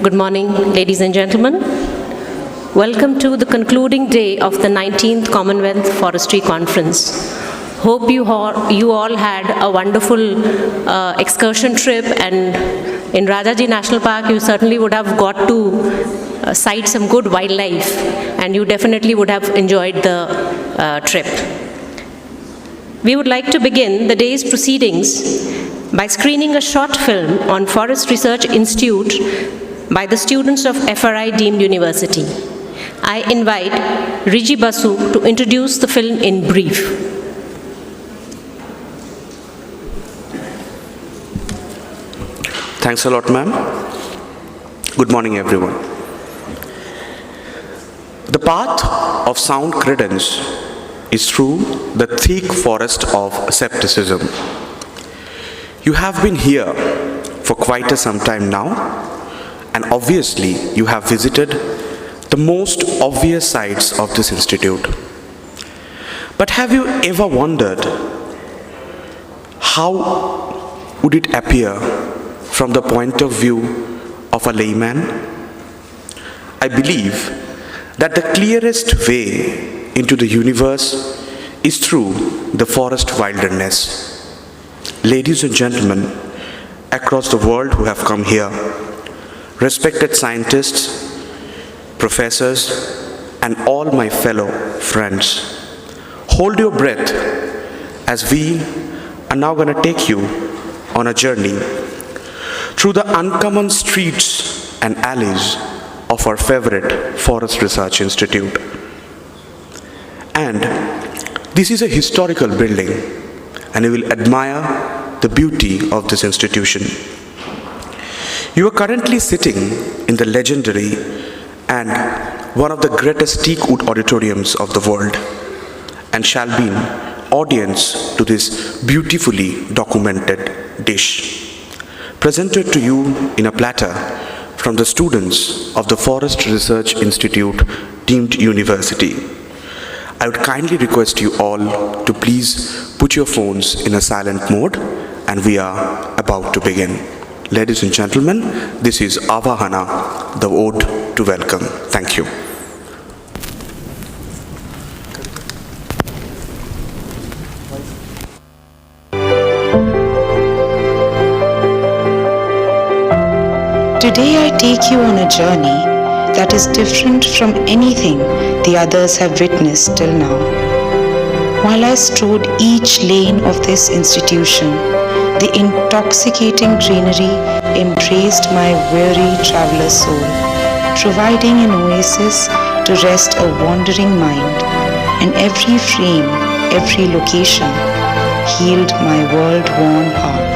Good morning, ladies and gentlemen. Welcome to the concluding day of the 19th Commonwealth Forestry Conference. Hope you all had a wonderful excursion trip, and in Rajaji National Park you certainly would have got to sight some good wildlife, and you definitely would have enjoyed the trip. We would like to begin the day's proceedings by screening a short film on Forest Research Institute by the students of FRI deemed university. I invite Riji Basu to introduce the film in brief. Thanks a lot, ma'am. Good morning, everyone. The path of sound credence is through the thick forest of skepticism. You have been here for quite some time now, and obviously you have visited the most obvious sides of this institute. But have you ever wondered how would it appear from the point of view of a layman? I believe that the clearest way into the universe is through the forest wilderness. Ladies and gentlemen across the world who have come here, respected scientists, professors, and all my fellow friends, hold your breath as we are now going to take you on a journey through the uncommon streets and alleys of our favorite Forest Research Institute. And this is a historical building, and you will admire the beauty of this institution. You are currently sitting in the legendary and one of the greatest teak wood auditoriums of the world, and shall be an audience to this beautifully documented dish, presented to you in a platter from the students of the Forest Research Institute deemed university. I would kindly request you all to please put your phones in a silent mode, and we are about to begin. Ladies and gentlemen, this is Avahana, the ode to welcome. Thank you. Today I take you on a journey that is different from anything the others have witnessed till now. While I strode each lane of this institution, the intoxicating greenery embraced my weary traveler's soul, providing an oasis to rest a wandering mind, and every frame, every location healed my world-worn heart.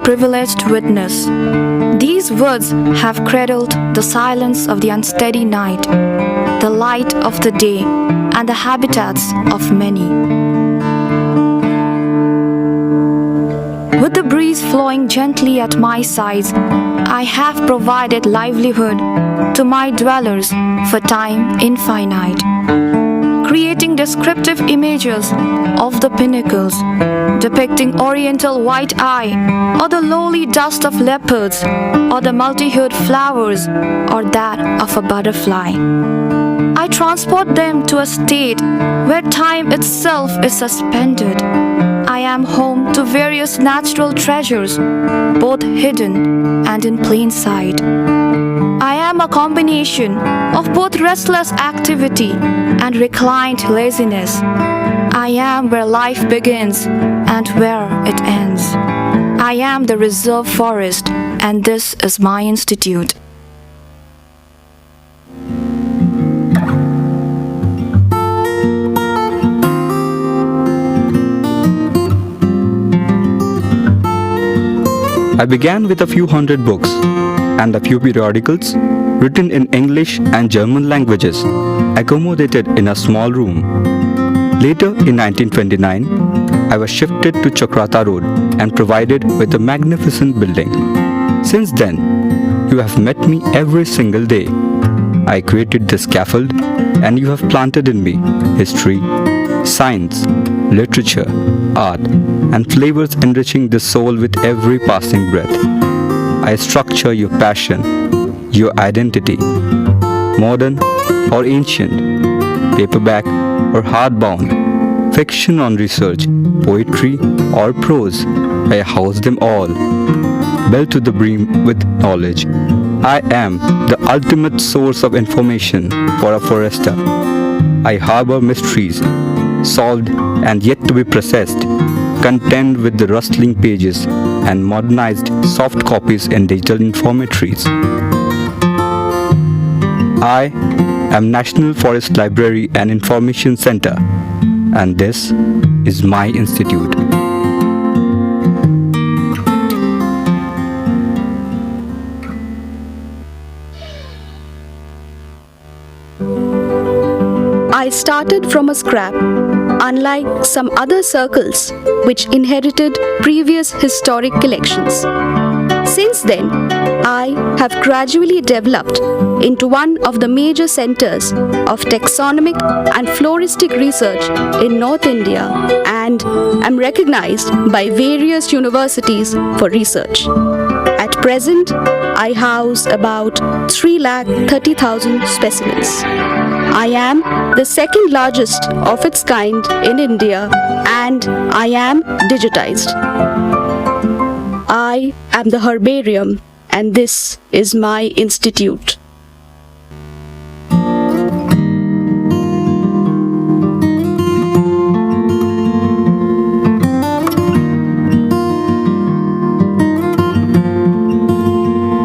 Privileged witness. These words have cradled the silence of the unsteady night, the light of the day, and the habitats of many. With the breeze flowing gently at my sides, I have provided livelihood to my dwellers for time infinite, creating descriptive images of the pinnacles, depicting oriental white-eye, or the lowly dust of leopards, or the multi-hued flowers, or that of a butterfly. I transport them to a state where time itself is suspended. I am home to various natural treasures, both hidden and in plain sight. I am a combination of both restless activity and reclined laziness. I am where life begins and where it ends. I am the reserve forest, and this is my institute. I began with a few hundred books and a few periodicals written in English and German languages, accommodated in a small room. Later, in 1929, I was shifted to Chakrata Road and provided with a magnificent building. Since then, you have met me every single day. I created the scaffold, and you have planted in me history, science, literature, art, and flavors enriching the soul with every passing breath. I structure your passion, your identity, modern or ancient, paperback or hardbound, fiction on research, poetry or prose. I house them all, built to the brim with knowledge. I am the ultimate source of information for a forester. I harbor mysteries, solved and yet to be processed, content with the rustling pages and modernized soft copies in digital informatories. I am National Forest Library and Information Center, and this is my institute. I started from a scrap, unlike some other circles which inherited previous historic collections. Since then, I have gradually developed into one of the major centers of taxonomic and floristic research in North India and am recognized by various universities for research. At present, I house about 330,000 specimens. I am the second largest of its kind in India, and I am digitized. I am the herbarium, and this is my institute.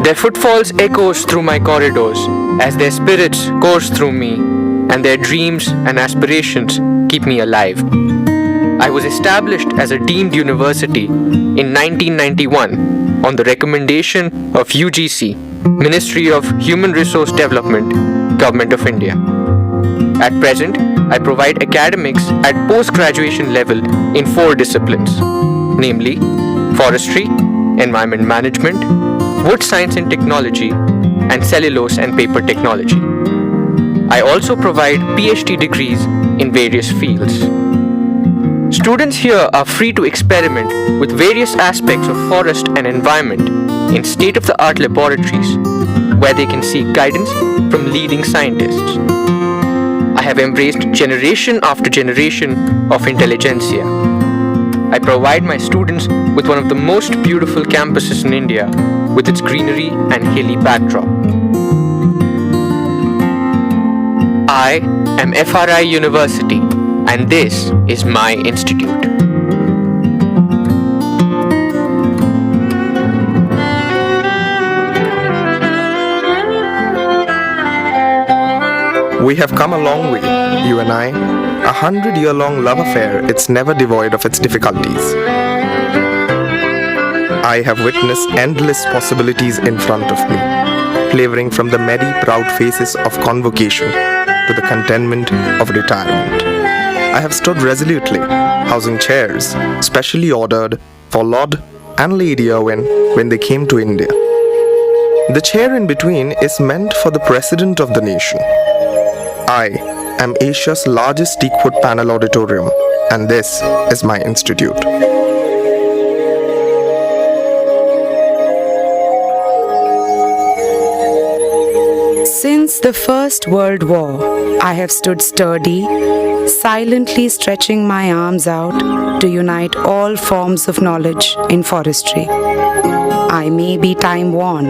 Their footfalls echoes through my corridors as their spirits course through me, and their dreams and aspirations keep me alive. I was established as a deemed university in 1991 on the recommendation of UGC, Ministry of Human Resource Development, Government of India. At present, I provide academics at post-graduation level in 4 disciplines, namely forestry, environment management, wood science and technology, and cellulose and paper technology. I also provide PhD degrees in various fields. Students here are free to experiment with various aspects of forest and environment in state-of-the-art laboratories where they can seek guidance from leading scientists. I have embraced generation after generation of intelligentsia. I provide my students with one of the most beautiful campuses in India with its greenery and hilly backdrop. I am FRI University, and this is my institute. We have come a long way, you and I. 100-year-long love affair, it's never devoid of its difficulties. I have witnessed endless possibilities in front of me, flavoring from the merry, proud faces of convocation to the contentment of retirement. I have stood resolutely, housing chairs, specially ordered for Lord and Lady Irwin when they came to India. The chair in between is meant for the President of the nation. I am Asia's largest teakwood panel auditorium, and this is my institute. Since the First World War, I have stood sturdy, silently stretching my arms out to unite all forms of knowledge in forestry. I may be time-worn,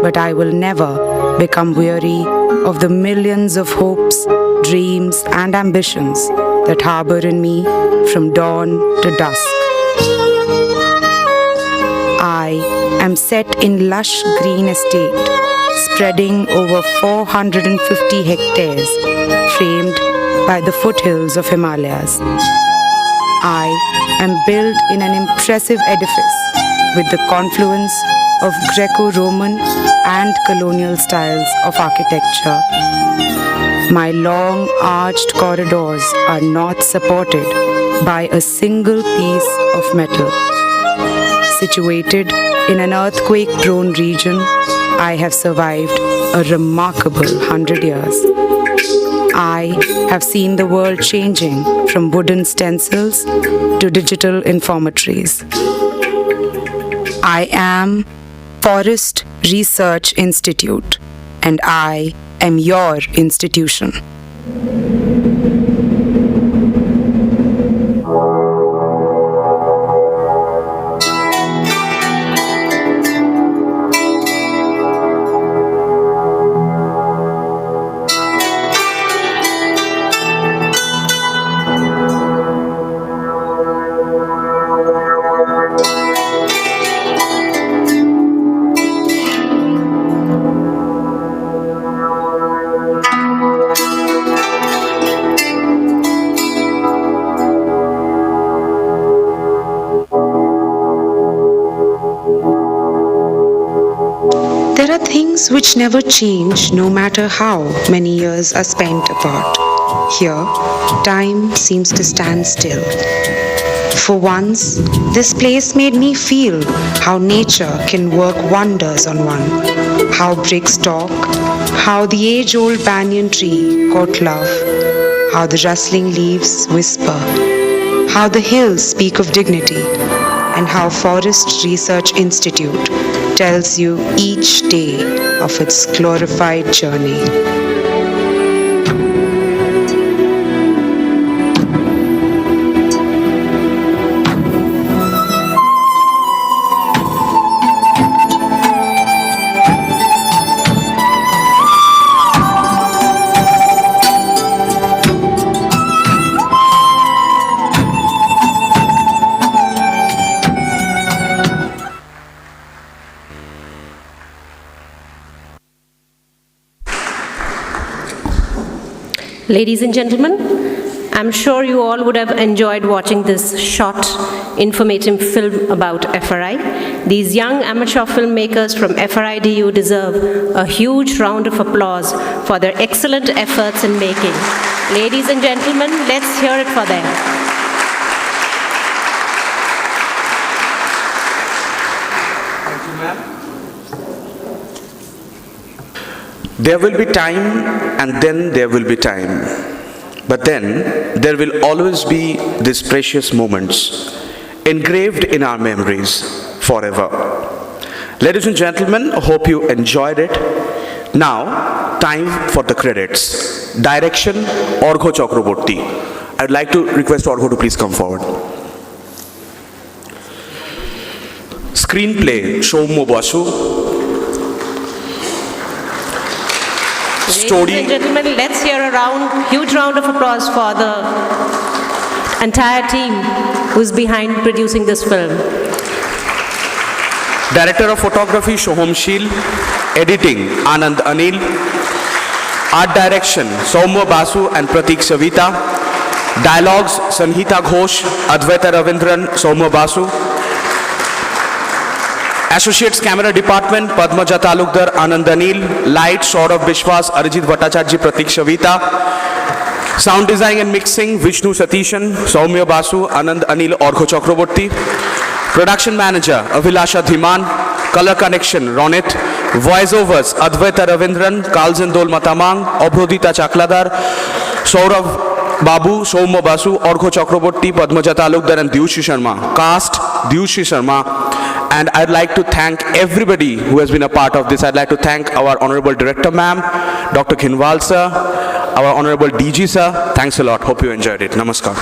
but I will never become weary of the millions of hopes, dreams, and ambitions that harbor in me from dawn to dusk. I am set in lush green estate, spreading over 450 hectares, framed by the foothills of Himalayas. I am built in an impressive edifice with the confluence of Greco-Roman and colonial styles of architecture. My long arched corridors are not supported by a single piece of metal. Situated in an earthquake-prone region, I have survived a remarkable 100 years. I have seen the world changing from wooden stencils to digital informatories. I am Forest Research Institute, and I am your institution. There are things which never change, no matter how many years are spent apart. Here, time seems to stand still. For once, this place made me feel how nature can work wonders on one. How bricks talk, how the age-old banyan tree caught love, how the rustling leaves whisper, how the hills speak of dignity, and how Forest Research Institute tells you each day of its glorified journey. Ladies and gentlemen, I'm sure you all would have enjoyed watching this short, informative film about FRI. These young amateur filmmakers from FRIDU deserve a huge round of applause for their excellent efforts in making. Ladies and gentlemen, let's hear it for them. Thank you, ma'am. There will be time, and then there will be time. But then, there will always be these precious moments, engraved in our memories forever. Ladies and gentlemen, I hope you enjoyed it. Now, time for the credits. Direction, Orgho Chakraborty. I'd like to request Orgho to please come forward. Screenplay, Soumya Basu. Story. Ladies and gentlemen, let's hear a huge round of applause for the entire team who's behind producing this film. Director of Photography, Shoham Sheel. Editing, Anand Anil. Art Direction, Soumya Basu and Pratik Savita. Dialogues, Sanhita Ghosh, Advaita Ravindran, Soumya Basu. Associates Camera Department, Padmaja Talukdar, Anand Anil. Light, Saurav Bishwas, Arijit Bhattacharya, Pratik Shavita. Sound Design and Mixing, Vishnu Satishan, Soumya Basu, Anand Anil, Orgho Chakraborty. Production Manager, Avilasha Dhiman. Color Connection, Ronit. Voiceovers, Advaita Ravindran, Kalzendol Matamang, Obrodita Chakladar, Saurav Babu, Soumya Basu, Orgho Chakraborty, Padmaja Talukdar and Dyushi Sharma. Cast, Dyushi Sharma. and I'd like to thank everybody who has been a part of this. I'd like to thank our Honorable Director Ma'am, Dr. Khinwal Sir, our Honorable DG Sir. Thanks a lot. Hope you enjoyed it. Namaskar.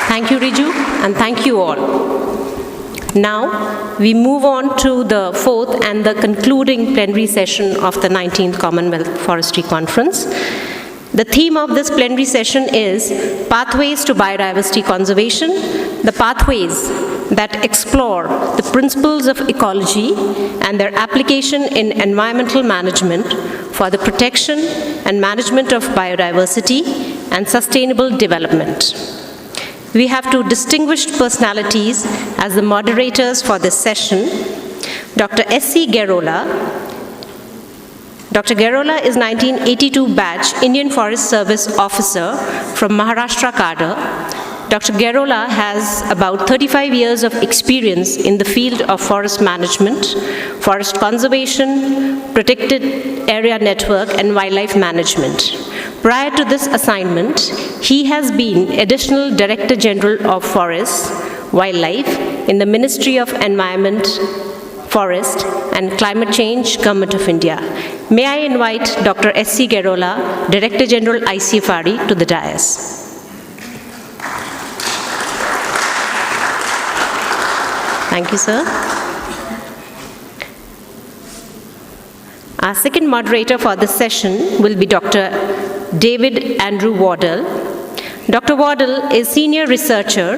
Thank you, Riju, and thank you all. Now, we move on to the fourth and the concluding plenary session of the 19th Commonwealth Forestry Conference. The theme of this plenary session is Pathways to Biodiversity Conservation, the pathways that explore the principles of ecology and their application in environmental management for the protection and management of biodiversity and sustainable development. We have two distinguished personalities as the moderators for this session. Dr. S.C. Gerola. Dr. Gerola is 1982 batch Indian Forest Service officer from Maharashtra cadre. Dr. Gerola has about 35 years of experience in the field of forest management, forest conservation, protected area network, and wildlife management. Prior to this assignment, he has been Additional Director General of Forests, Wildlife in the Ministry of Environment, Forest and Climate Change, Government of India. May I invite Dr. S.C. Gerola, Director General ICFRE, to the dais. Thank you, sir. Our second moderator for this session will be Dr. David Andrew Wardle. Dr. Wardle is Senior Researcher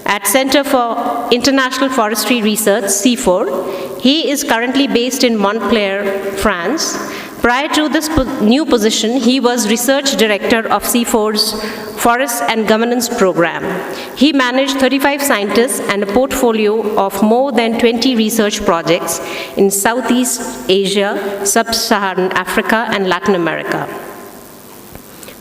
at Center for International Forestry Research, C4. He is currently based in Montpellier, France. Prior to this new position, he was Research Director of C4's Forest and Governance Program. He managed 35 scientists and a portfolio of more than 20 research projects in Southeast Asia, Sub-Saharan Africa, and Latin America.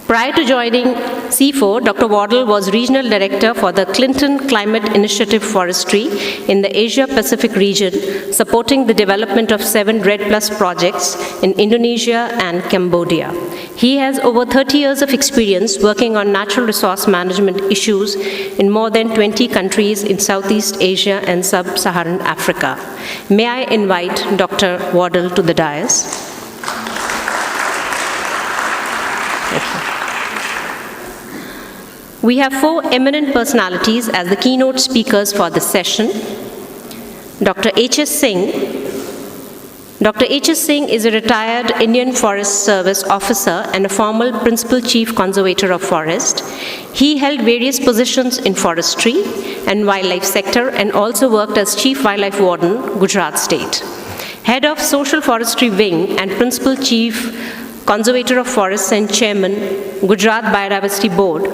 Prior to joining C4, Dr. Wardle was Regional Director for the Clinton Climate Initiative Forestry in the Asia-Pacific region, supporting the development of 7 REDD+ projects in Indonesia and Cambodia. He has over 30 years of experience working on natural resource management issues in more than 20 countries in Southeast Asia and Sub-Saharan Africa. May I invite Dr. Wardle to the dais? We have 4 eminent personalities as the keynote speakers for this session. Dr. H.S. Singh. Dr. H.S. Singh is a retired Indian Forest Service officer and a former Principal Chief Conservator of Forest. He held various positions in forestry and wildlife sector and also worked as Chief Wildlife Warden, Gujarat State. Head of Social Forestry Wing and Principal Chief Conservator of Forests and Chairman, Gujarat Biodiversity Board.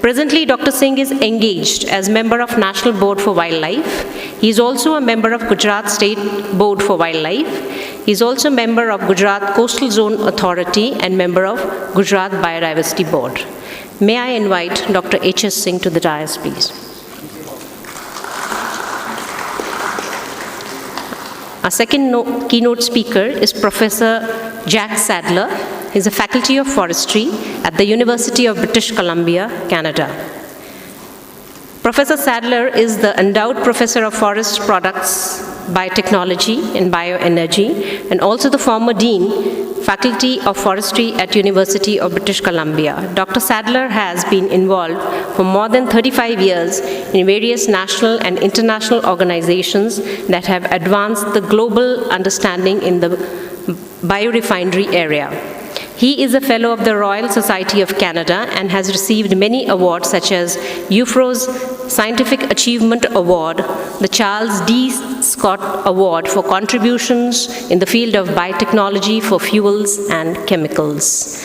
Presently, Dr. Singh is engaged as member of National Board for Wildlife. He is also a member of Gujarat State Board for Wildlife. He is also a member of Gujarat Coastal Zone Authority and member of Gujarat Biodiversity Board. May I invite Dr. H.S. Singh to the dais, please. Our second keynote speaker is Professor Jack Sadler. He is a faculty of forestry at the University of British Columbia, Canada. Professor Sadler is the endowed professor of forest products, biotechnology and bioenergy, and also the former dean, faculty of forestry at University of British Columbia. Dr. Sadler has been involved for more than 35 years in various national and international organizations that have advanced the global understanding in the biorefinery area. He is a fellow of the Royal Society of Canada and has received many awards such as UFRO's Scientific Achievement Award, the Charles D. Scott Award for contributions in the field of biotechnology for fuels and chemicals.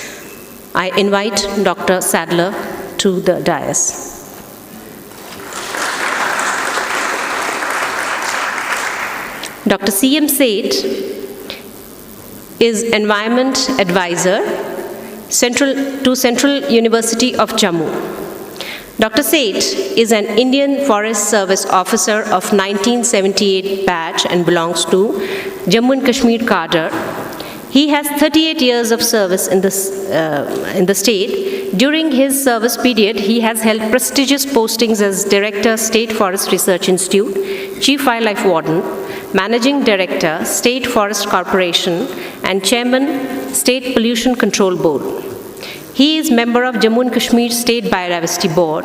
I invite Dr. Sadler to the dais. Dr. C.M. Seth is Environment Advisor to Central University of Jammu. Dr. Seth is an Indian Forest Service officer of 1978 batch and belongs to Jammu and Kashmir cadre. He has 38 years of service in the state. During his service period, he has held prestigious postings as Director, State Forest Research Institute, Chief Wildlife Warden, Managing Director, State Forest Corporation, and Chairman, State Pollution Control Board. He is member of Jammu and Kashmir State Biodiversity Board,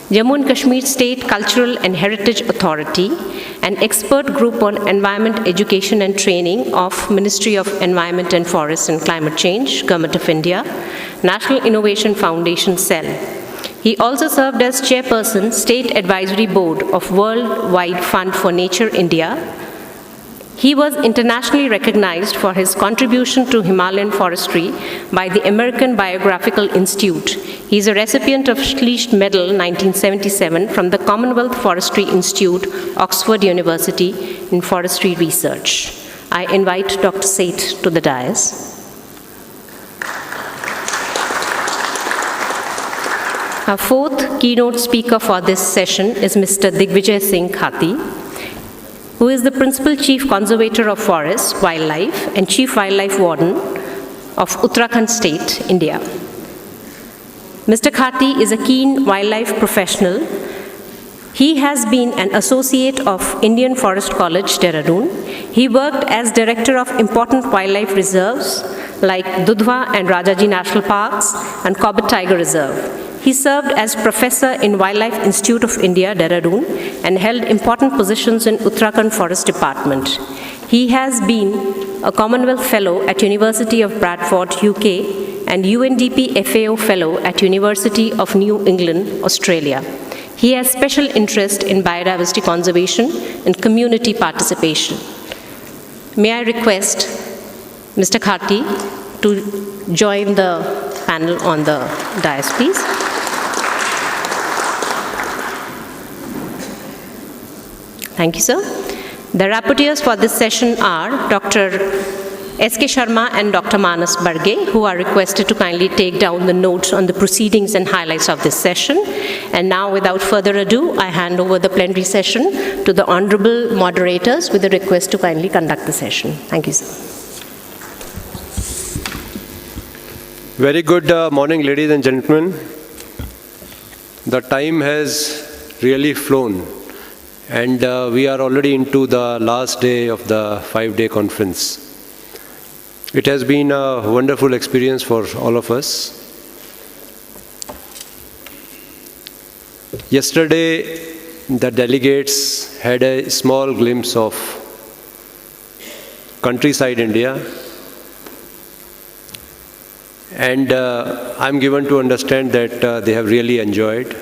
Jammu and Kashmir State Cultural and Heritage Authority, an expert group on environment education and training of Ministry of Environment and Forests and Climate Change, Government of India, National Innovation Foundation Cell. He also served as Chairperson, State Advisory Board of World Wide Fund for Nature, India. He was internationally recognized for his contribution to Himalayan forestry by the American Biographical Institute. He is a recipient of Schlicht Medal 1977 from the Commonwealth Forestry Institute, Oxford University, in forestry research. I invite Dr. Seth to the dais. Our fourth keynote speaker for this session is Mr. Digvijay Singh Khati, who is the Principal Chief Conservator of Forests, Wildlife, and Chief Wildlife Warden of Uttarakhand State, India. Mr. Khati is a keen wildlife professional. He has been an associate of Indian Forest College, Dehradun. He worked as Director of important wildlife reserves like Dudhwa and Rajaji National Parks and Corbett Tiger Reserve. He served as Professor in Wildlife Institute of India, Dehradun, and held important positions in Uttarakhand Forest Department. He has been a Commonwealth Fellow at University of Bradford, UK, and UNDP FAO Fellow at University of New England, Australia. He has special interest in biodiversity conservation and community participation. May I request Mr. Khati to join the panel on the dais, please. Thank you, sir. The rapporteurs for this session are Dr. S.K. Sharma and Dr. Manas Barge, who are requested to kindly take down the notes on the proceedings and highlights of this session. And now, without further ado, I hand over the plenary session to the honorable moderators with a request to kindly conduct the session. Thank you, sir. Very good morning, ladies and gentlemen. The time has really flown, and we are already into the last day of the 5-day conference. It has been a wonderful experience for all of us. Yesterday, the delegates had a small glimpse of countryside India, and I'm given to understand that they have really enjoyed,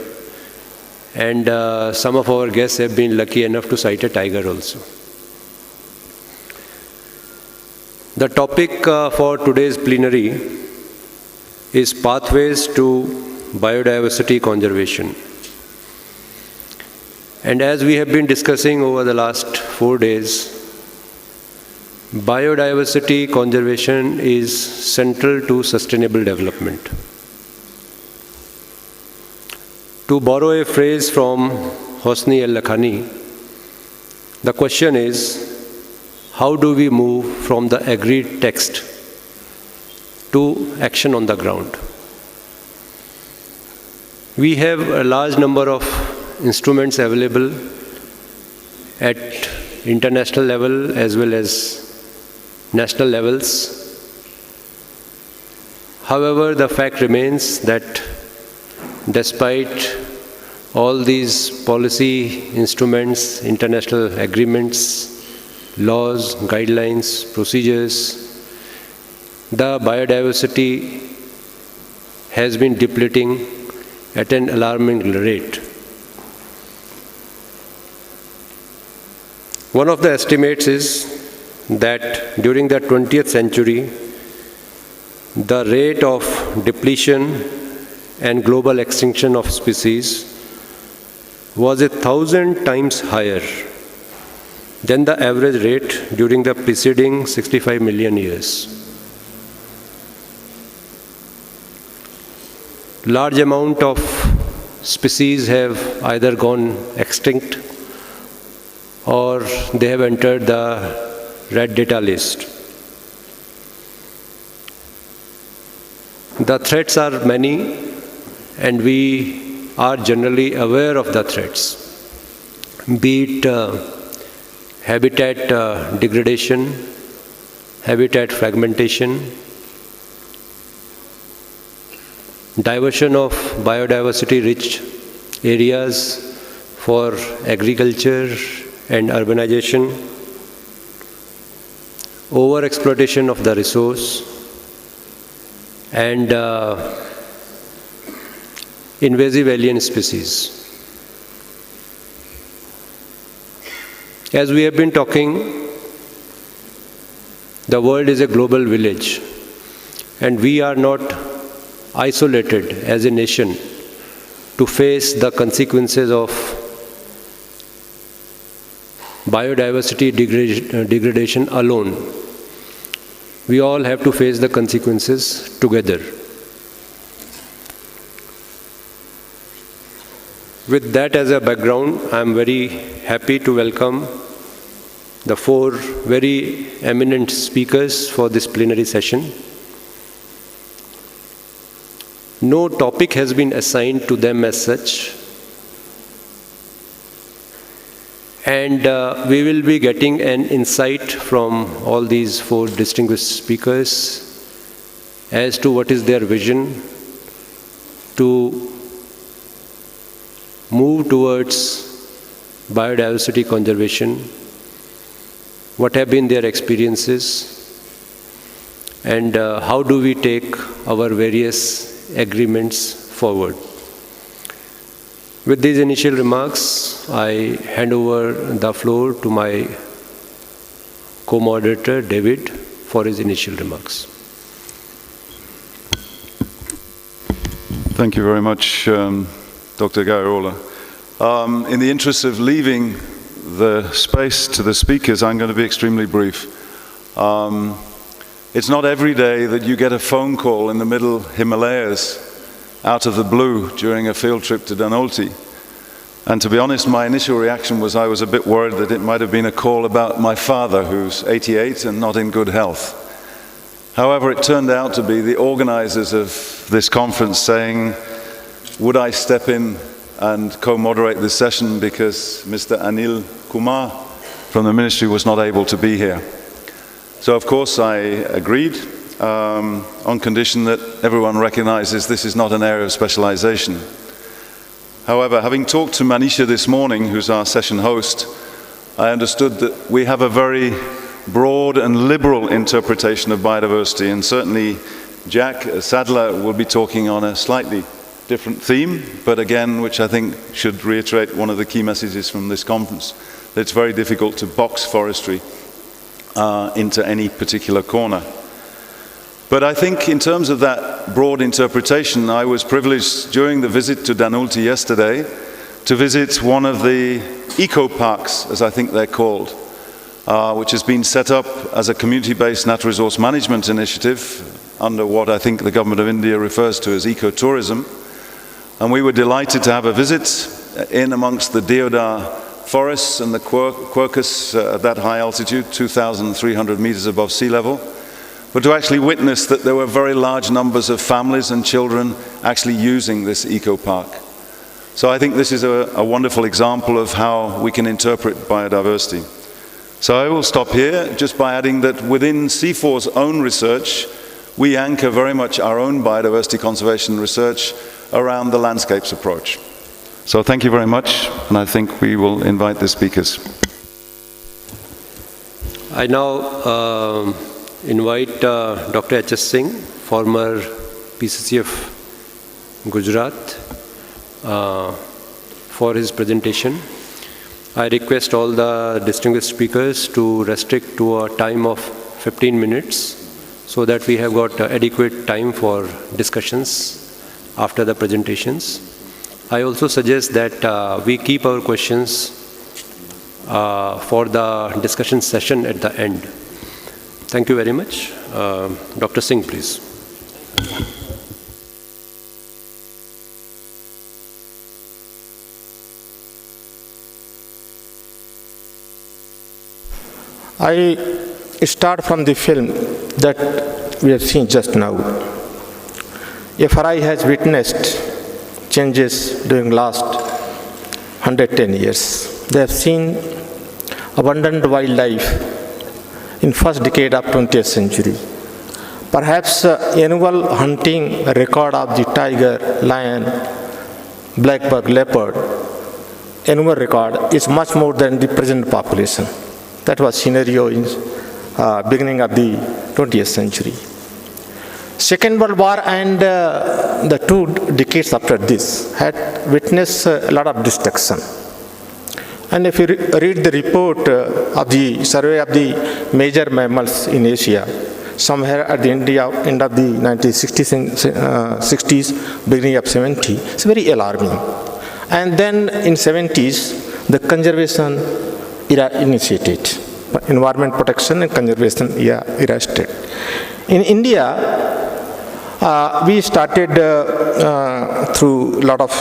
and some of our guests have been lucky enough to sight a tiger also. The topic for today's plenary is Pathways to Biodiversity Conservation. And as we have been discussing over the last 4 days, biodiversity conservation is central to sustainable development. To borrow a phrase from Hosni al-Lakhani, the question is, how do we move from the agreed text to action on the ground? We have a large number of instruments available at international level as well as national levels. However, the fact remains that despite all these policy instruments, international agreements, laws, guidelines, procedures, the biodiversity has been depleting at an alarming rate. One of the estimates is that during the 20th century, the rate of depletion and global extinction of species was 1,000 times higher than the average rate during the preceding 65 million years. Large amount of species have either gone extinct or they have entered the red data list. The threats are many, and we are generally aware of the threats, be it habitat degradation, habitat fragmentation, diversion of biodiversity-rich areas for agriculture and urbanization, over-exploitation of the resource, and invasive alien species. As we have been talking, the world is a global village, and we are not isolated as a nation to face the consequences of biodiversity degradation alone. We all have to face the consequences together. With that as a background, I am very happy to welcome the 4 very eminent speakers for this plenary session. No topic has been assigned to them as such, and we will be getting an insight from all these 4 distinguished speakers as to what is their vision to move towards biodiversity conservation, what have been their experiences, and how do we take our various agreements forward. With these initial remarks, I hand over the floor to my co-moderator, David, for his initial remarks. Thank you very much, Dr. Gairola. In the interest of leaving the space to the speakers, I'm going to be extremely brief. It's not every day that you get a phone call in the middle Himalayas out of the blue during a field trip to Dhanolti. And to be honest, my initial reaction was I was a bit worried that it might have been a call about my father, who's 88 and not in good health. However, it turned out to be the organizers of this conference saying, would I step in and co-moderate this session because Mr. Anil Kumar from the ministry was not able to be here. So of course I agreed on condition that everyone recognizes this is not an area of specialization. However, having talked to Manisha this morning, who's our session host, I understood that we have a very broad and liberal interpretation of biodiversity, and certainly Jack Sadler will be talking on a slightly different theme, but again, which I think should reiterate one of the key messages from this conference, that it's very difficult to box forestry into any particular corner. But I think in terms of that broad interpretation, I was privileged during the visit to Dhanolti yesterday to visit one of the eco-parks, as I think they're called, which has been set up as a community-based natural resource management initiative under what I think the government of India refers to as ecotourism. And we were delighted to have a visit in amongst the Deodar forests and the quercus at that high altitude, 2,300 meters above sea level, but to actually witness that there were very large numbers of families and children actually using this eco-park. So I think this is a wonderful example of how we can interpret biodiversity. So I will stop here just by adding that within C4's own research, we anchor very much our own biodiversity conservation research around the landscapes approach. So thank you very much, and I think we will invite the speakers. I now invite Dr. H.S. Singh, former PCC of Gujarat, for his presentation. I request all the distinguished speakers to restrict to a time of 15 minutes so that we have got adequate time for discussions after the presentations. I also suggest that we keep our questions for the discussion session at the end. Thank you very much. Dr. Singh, please. I start from the film that we have seen just now. A fry has witnessed changes during last 110 years. They have seen abundant wildlife in first decade of 20th century. Perhaps annual hunting record of the tiger, lion, blackbuck, leopard, annual record is much more than the present population. That was scenario in beginning of the 20th century. Second World War and the 2 decades after this had witnessed a lot of destruction. And if you read the report of the survey of the major mammals in Asia, somewhere at the end of the 1960s, beginning of 70s, it's very alarming. And then in 70s, the conservation era initiated. Environment protection and conservation era started. In India, we started through a lot of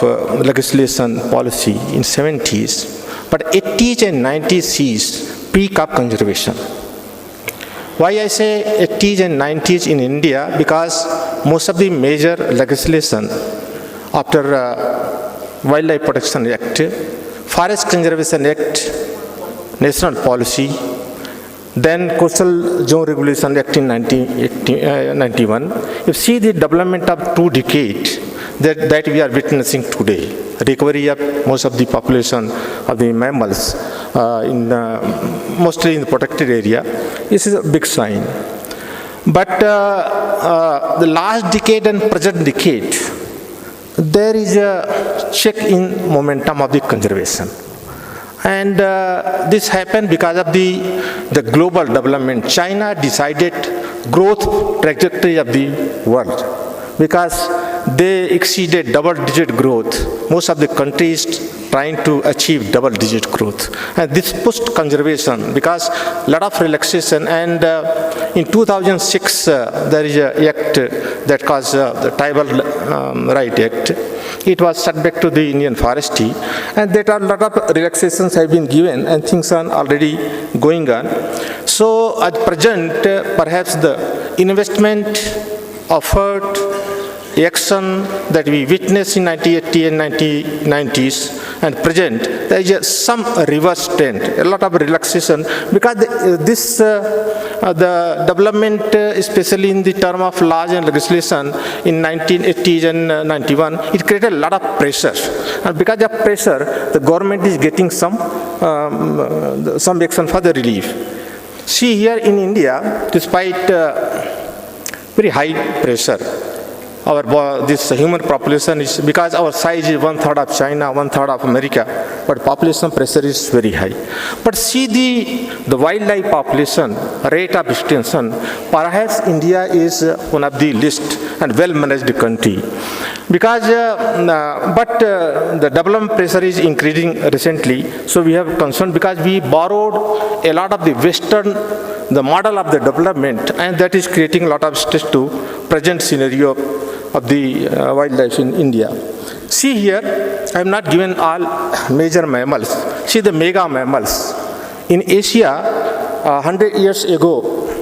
legislation policy in 70s, but 80s and 90s sees peak of conservation. Why I say 80s and 90s in India? Because most of the major legislation after Wildlife Protection Act, Forest Conservation Act, National Policy, then Coastal Zone Regulation Act in 1991, you see the development of 2 decades that we are witnessing today. Recovery of most of the population of the mammals, mostly in the protected area, this is a big sign. But the last decade and present decade, there is a check in momentum of the conservation. And this happened because of the global development. China decided growth trajectory of the world because they exceeded double-digit growth. Most of the countries trying to achieve double-digit growth. And this pushed conservation because a lot of relaxation. And in 2006, there is an act that calls the Tribal Right Act. It was set back to the Indian Forestry. And there are a lot of relaxations have been given and things are already going on. So at present, perhaps the investment, effort, action that we witnessed in 1980 and 1990s and present, there is some reverse trend, a lot of relaxation, because the development, especially in the term of laws and legislation in 1980s and 91, it created a lot of pressure. And because of pressure, the government is getting some action for the relief. See here in India, despite very high pressure, this human population is, because our size is 1/3 of China, 1/3 of America, but population pressure is very high. But see the wildlife population, rate of extinction, perhaps India is one of the least and well-managed country. Because, but the development pressure is increasing recently, so we have concern because we borrowed a lot of the Western, the model of the development, and that is creating a lot of stress to present scenario of the wildlife in India. See here, I have not given all major mammals. See the mega mammals. In Asia, 100 years ago,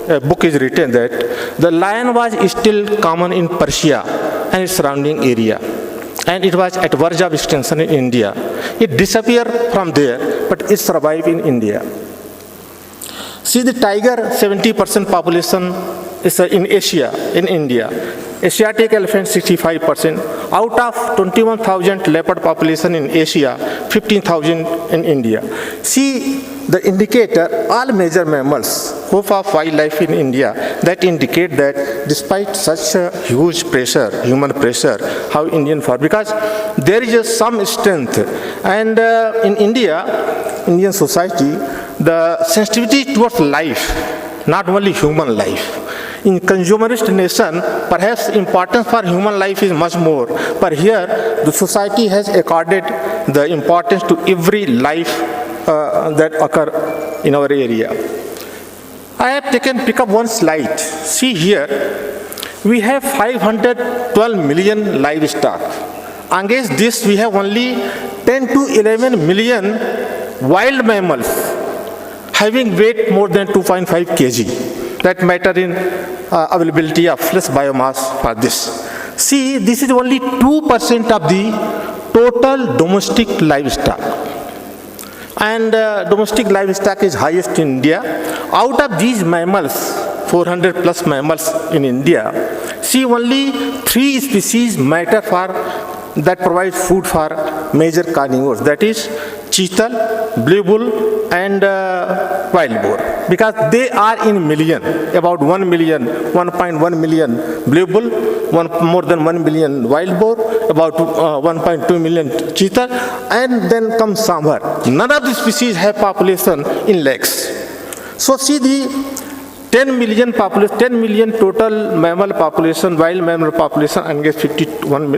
a book is written that the lion was still common in Persia and its surrounding area. And it was at verge of extinction in India. It disappeared from there, but it survived in India. See the tiger, 70% population is in Asia, in India. Asiatic elephant, 65%. Out of 21,000 leopard population in Asia, 15,000 in India. See the indicator, all major mammals, hope of wildlife in India, that indicate that despite such a huge pressure, human pressure, how Indian forest, because there is some strength. And in India, Indian society, the sensitivity towards life, not only human life. In consumerist nation, perhaps importance for human life is much more. But here, the society has accorded the importance to every life that occur in our area. I have pick up one slide. See here, we have 512 million livestock. Against this, we have only 10 to 11 million wild mammals having weight more than 2.5 kg. That matter in availability of flesh biomass for this. See, this is only 2% of the total domestic livestock. And domestic livestock is highest in India. Out of these mammals, 400 plus mammals in India, see only 3 species matter for that provide food for major carnivores, that is cheetal, blue bull and wild boar, because they are in million, about 1 million, 1.1 million blue bull, more than 1 million wild boar, about 1.2 million cheetal, and then comes sambar. None of the species have population in lakes. So see the 10 million total mammal population, wild mammal population, and gets 51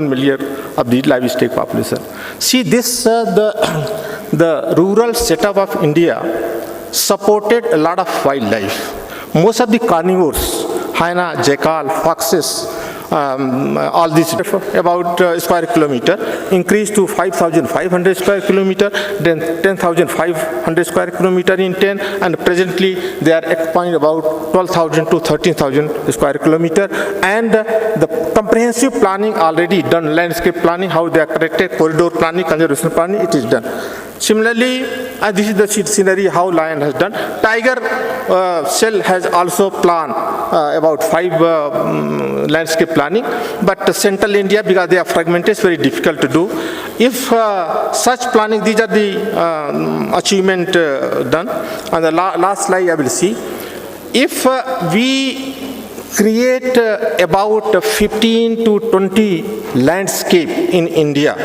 million of the livestock population. See this, the rural setup of India supported a lot of wildlife. Most of the carnivores, hyena, jackal, foxes, all these about square kilometer increased to 5,500 square kilometer, then 10,500 square kilometer in 10, and presently they are occupying about 12,000 to 13,000 square kilometer. And the comprehensive planning already done, landscape planning, how they are corrected, corridor planning, conservation planning, it is done. Similarly, this is the scenery how lion has done. Tiger cell has also planned about 5 landscape planning, but central India, because they are fragmented, it's very difficult to do. If such planning, these are the achievement done. On the last slide I will see. If we create about 15 to 20 landscape in India,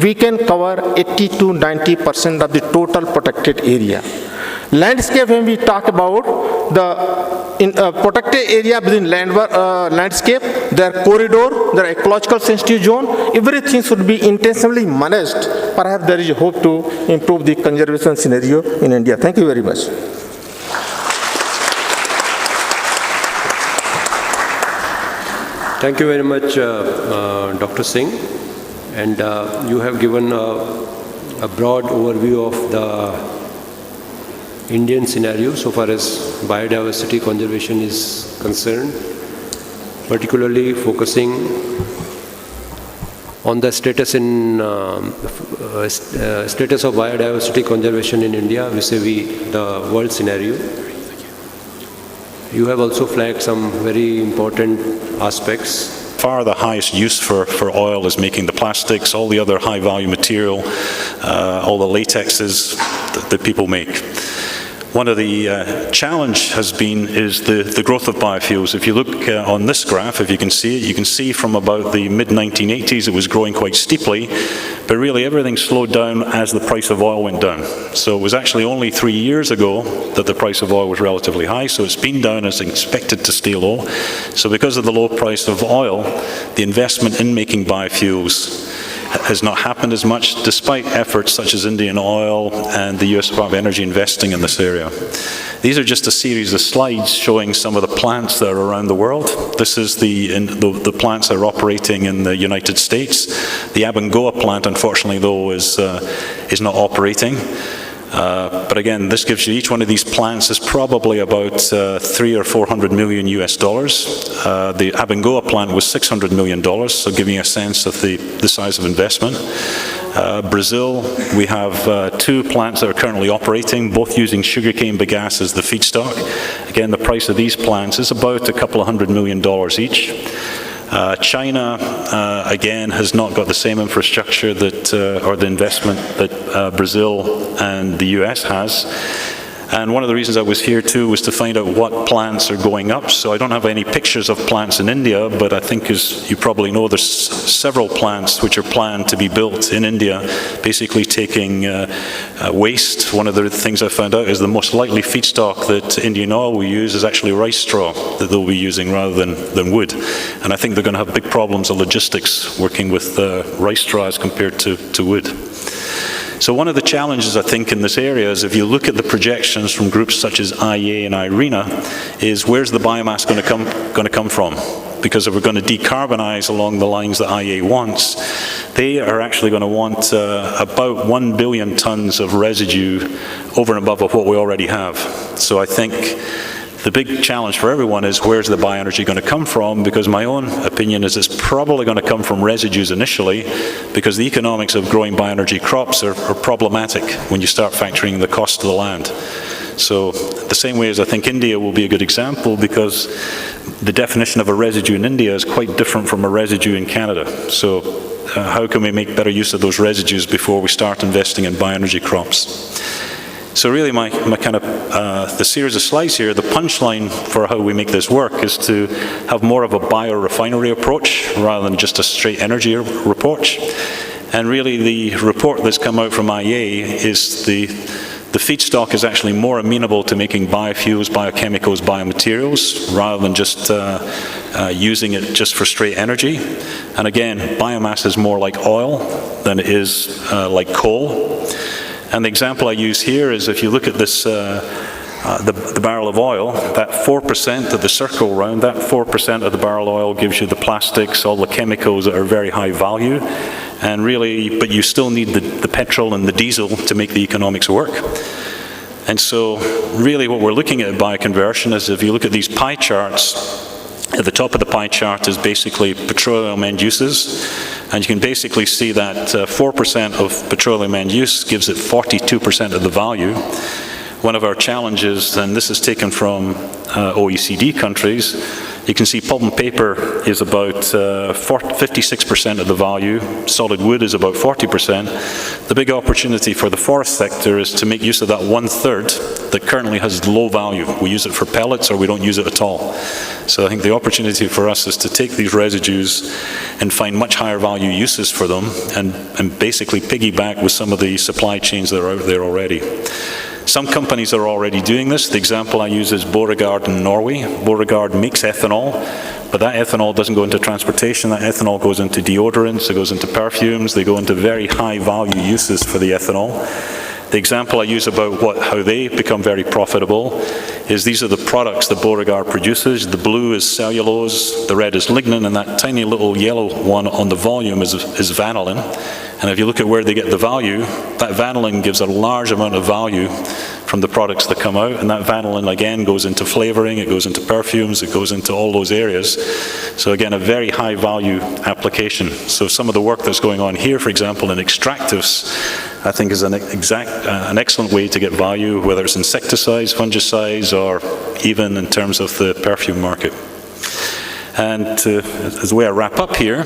we can cover 80 to 90% of the total protected area. Landscape, when we talk about the protected area within landscape, there are corridor, there are ecological sensitive zone, everything should be intentionally managed. Perhaps there is a hope to improve the conservation scenario in India. Thank you very much. Thank you very much, Dr. Singh. And you have given a broad overview of the Indian scenario so far as biodiversity conservation is concerned, particularly focusing on the status of biodiversity conservation in India vis-a-vis the world scenario. You have also flagged some very important aspects. Far the highest use for oil is making the plastics, all the other high-value material, all the latexes that people make. One of the challenge is the growth of biofuels. If you look on this graph, if you can see it, you can see from about the mid-1980s it was growing quite steeply, but really everything slowed down as the price of oil went down. So it was actually only 3 years ago that the price of oil was relatively high, so it's been down as expected to stay low. So because of the low price of oil, the investment in making biofuels has not happened as much, despite efforts such as Indian Oil and the US Department of Energy investing in this area. These are just a series of slides showing some of the plants that are around the world. This is the plants that are operating in the United States. The Abengoa plant, unfortunately, though, is not operating. But again, this gives you each one of these plants is probably about 300 or 400 million US dollars. The Abengoa plant was $600 million, so giving you a sense of the size of investment. Brazil, we have 2 plants that are currently operating, both using sugarcane bagasse as the feedstock. Again, the price of these plants is about a couple of $100 million each. China, again, has not got the same infrastructure or the investment that Brazil and the US has. And one of the reasons I was here too was to find out what plants are going up. So I don't have any pictures of plants in India, but I think, as you probably know, there's several plants which are planned to be built in India, basically taking waste. One of the things I found out is the most likely feedstock that Indian Oil will use is actually rice straw that they'll be using rather than wood. And I think they're going to have big problems of logistics working with rice straw as compared to wood. So one of the challenges, I think, in this area is if you look at the projections from groups such as IEA and IRENA, is where's the biomass going to come from? Because if we're going to decarbonize along the lines that IEA wants, they are actually going to want about 1 billion tons of residue over and above of what we already have. So I think The big challenge for everyone is where's the bioenergy going to come from, because my own opinion is it's probably going to come from residues initially, because the economics of growing bioenergy crops are problematic when you start factoring the cost of the land. So the same way as I think India will be a good example, because the definition of a residue in India is quite different from a residue in Canada. So how can we make better use of those residues before we start investing in bioenergy crops? So really my kind of, the series of slides here, the punchline for how we make this work is to have more of a biorefinery approach rather than just a straight energy approach. And really the report that's come out from IEA is the feedstock is actually more amenable to making biofuels, biochemicals, biomaterials, rather than just using it just for straight energy. And again, biomass is more like oil than it is like coal. And the example I use here is if you look at this, the barrel of oil, that 4% of the circle round, that 4% of the barrel of oil gives you the plastics, all the chemicals that are very high value. And really, but you still need the petrol and the diesel to make the economics work. And so really what we're looking at bioconversion is if you look at these pie charts, at the top of the pie chart is basically petroleum end uses, and you can basically see that 4% of petroleum end use gives it 42% of the value. One of our challenges, and this is taken from OECD countries, you can see pulp and paper is about 56% of the value, solid wood is about 40%. The big opportunity for the forest sector is to make use of that 1/3 that currently has low value. We use it for pellets or we don't use it at all. So I think the opportunity for us is to take these residues and find much higher value uses for them and basically piggyback with some of the supply chains that are out there already. Some companies are already doing this. The example I use is Borregaard in Norway. Borregaard makes ethanol, but that ethanol doesn't go into transportation. That ethanol goes into deodorants, it goes into perfumes, they go into very high value uses for the ethanol. The example I use about how they become very profitable is these are the products that Borregaard produces. The blue is cellulose, the red is lignin, and that tiny little yellow one on the volume is vanillin. And if you look at where they get the value, that vanillin gives a large amount of value from the products that come out, and that vanillin again goes into flavoring, it goes into perfumes, it goes into all those areas. So again, a very high value application. So some of the work that's going on here, for example, in extractives, I think is an excellent way to get value, whether it's insecticides, fungicides, or even in terms of the perfume market. And as the way I wrap up here,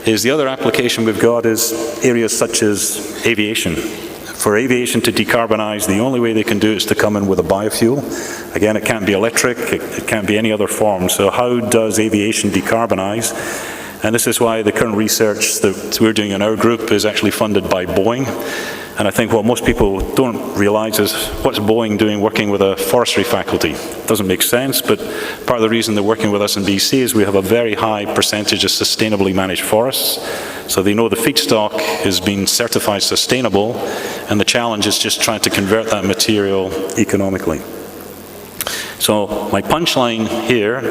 is the other application we've got is areas such as aviation. For aviation to decarbonize, the only way they can do it is to come in with a biofuel. Again, it can't be electric, it can't be any other form. So how does aviation decarbonize? And this is why the current research that we're doing in our group is actually funded by Boeing. And I think what most people don't realize is what's Boeing doing working with a forestry faculty? It doesn't make sense, but part of the reason they're working with us in BC is we have a very high percentage of sustainably managed forests. So they know the feedstock is being certified sustainable, and the challenge is just trying to convert that material economically. So my punchline here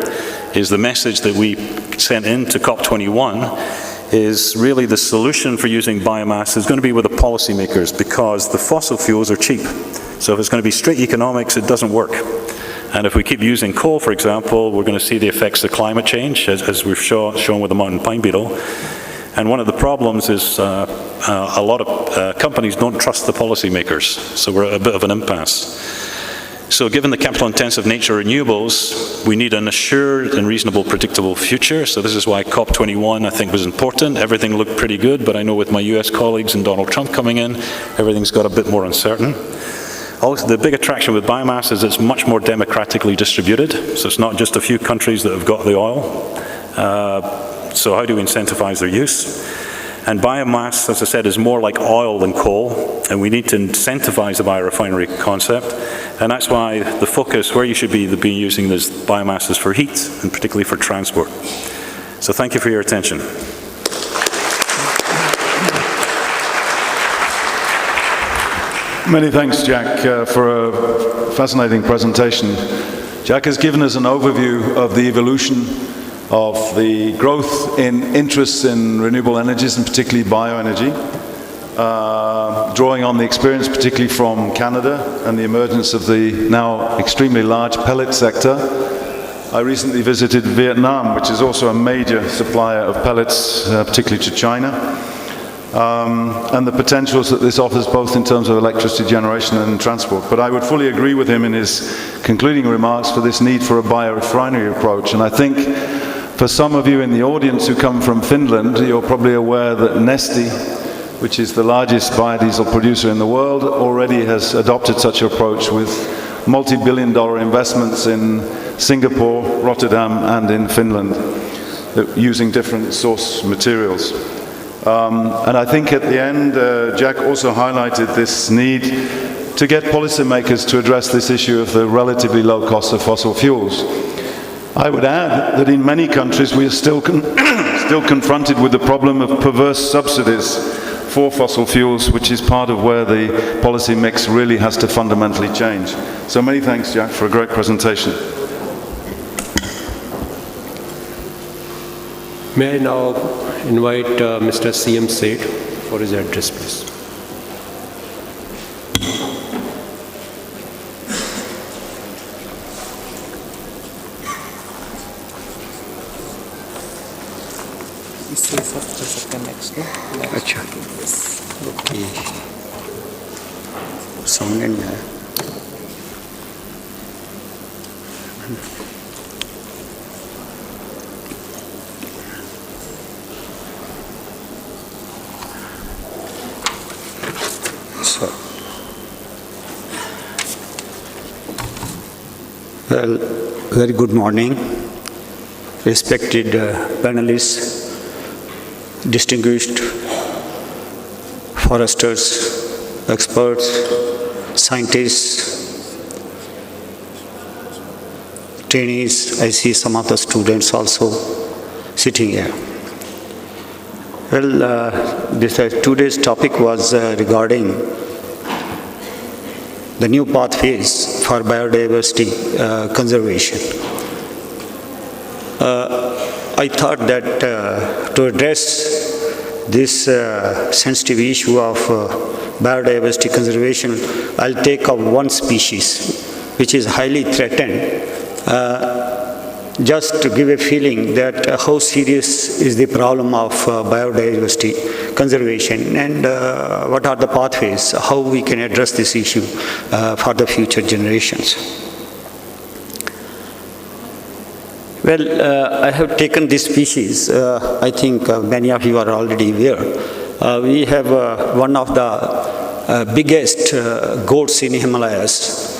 is the message that we sent into COP21 is really the solution for using biomass is going to be with the policymakers, because the fossil fuels are cheap. So if it's going to be straight economics, it doesn't work. And if we keep using coal, for example, we're going to see the effects of climate change, as we've shown with the mountain pine beetle. And one of the problems is a lot of companies don't trust the policymakers. So we're at a bit of an impasse. So given the capital-intensive nature of renewables, we need an assured and reasonable, predictable future. So this is why COP21, I think, was important. Everything looked pretty good, but I know with my US colleagues and Donald Trump coming in, everything's got a bit more uncertain. Also, the big attraction with biomass is it's much more democratically distributed. So it's not just a few countries that have got the oil. So how do we incentivize their use? And biomass, as I said, is more like oil than coal, and we need to incentivize the biorefinery concept. And that's why the focus, where you should be using this biomass is for heat, and particularly for transport. So thank you for your attention. Many thanks, Jack, for a fascinating presentation. Jack has given us an overview of the evolution of the growth in interests in renewable energies, and particularly bioenergy. drawing on the experience particularly from Canada and the emergence of the now extremely large pellet sector. I recently visited Vietnam, which is also a major supplier of pellets, particularly to China, and the potentials that this offers both in terms of electricity generation and transport. But I would fully agree with him in his concluding remarks for this need for a biorefinery approach. And I think for some of you in the audience who come from Finland, you're probably aware that Neste, which is the largest biodiesel producer in the world, already has adopted such an approach with multi-billion-dollar investments in Singapore, Rotterdam, and in Finland, using different source materials. And I think at the end, Jack also highlighted this need to get policymakers to address this issue of the relatively low cost of fossil fuels. I would add that in many countries we are still confronted with the problem of perverse subsidies for fossil fuels, which is part of where the policy mix really has to fundamentally change. So many thanks, Jack, for a great presentation. May I now invite Mr. C.M. Seth for his address, please. अच्छा okay sound नहीं है Well, very good morning, respected panelists, distinguished foresters, experts, scientists, trainees. I see some of the students also sitting here. Well, today's topic was regarding the new pathways for biodiversity conservation. I thought that to address this sensitive issue of biodiversity conservation, I'll take up one species which is highly threatened, just to give a feeling that how serious is the problem of biodiversity conservation and what are the pathways, how we can address this issue for the future generations. Well, I have taken this species. I think many of you are already aware. We have one of the biggest goats in Himalayas.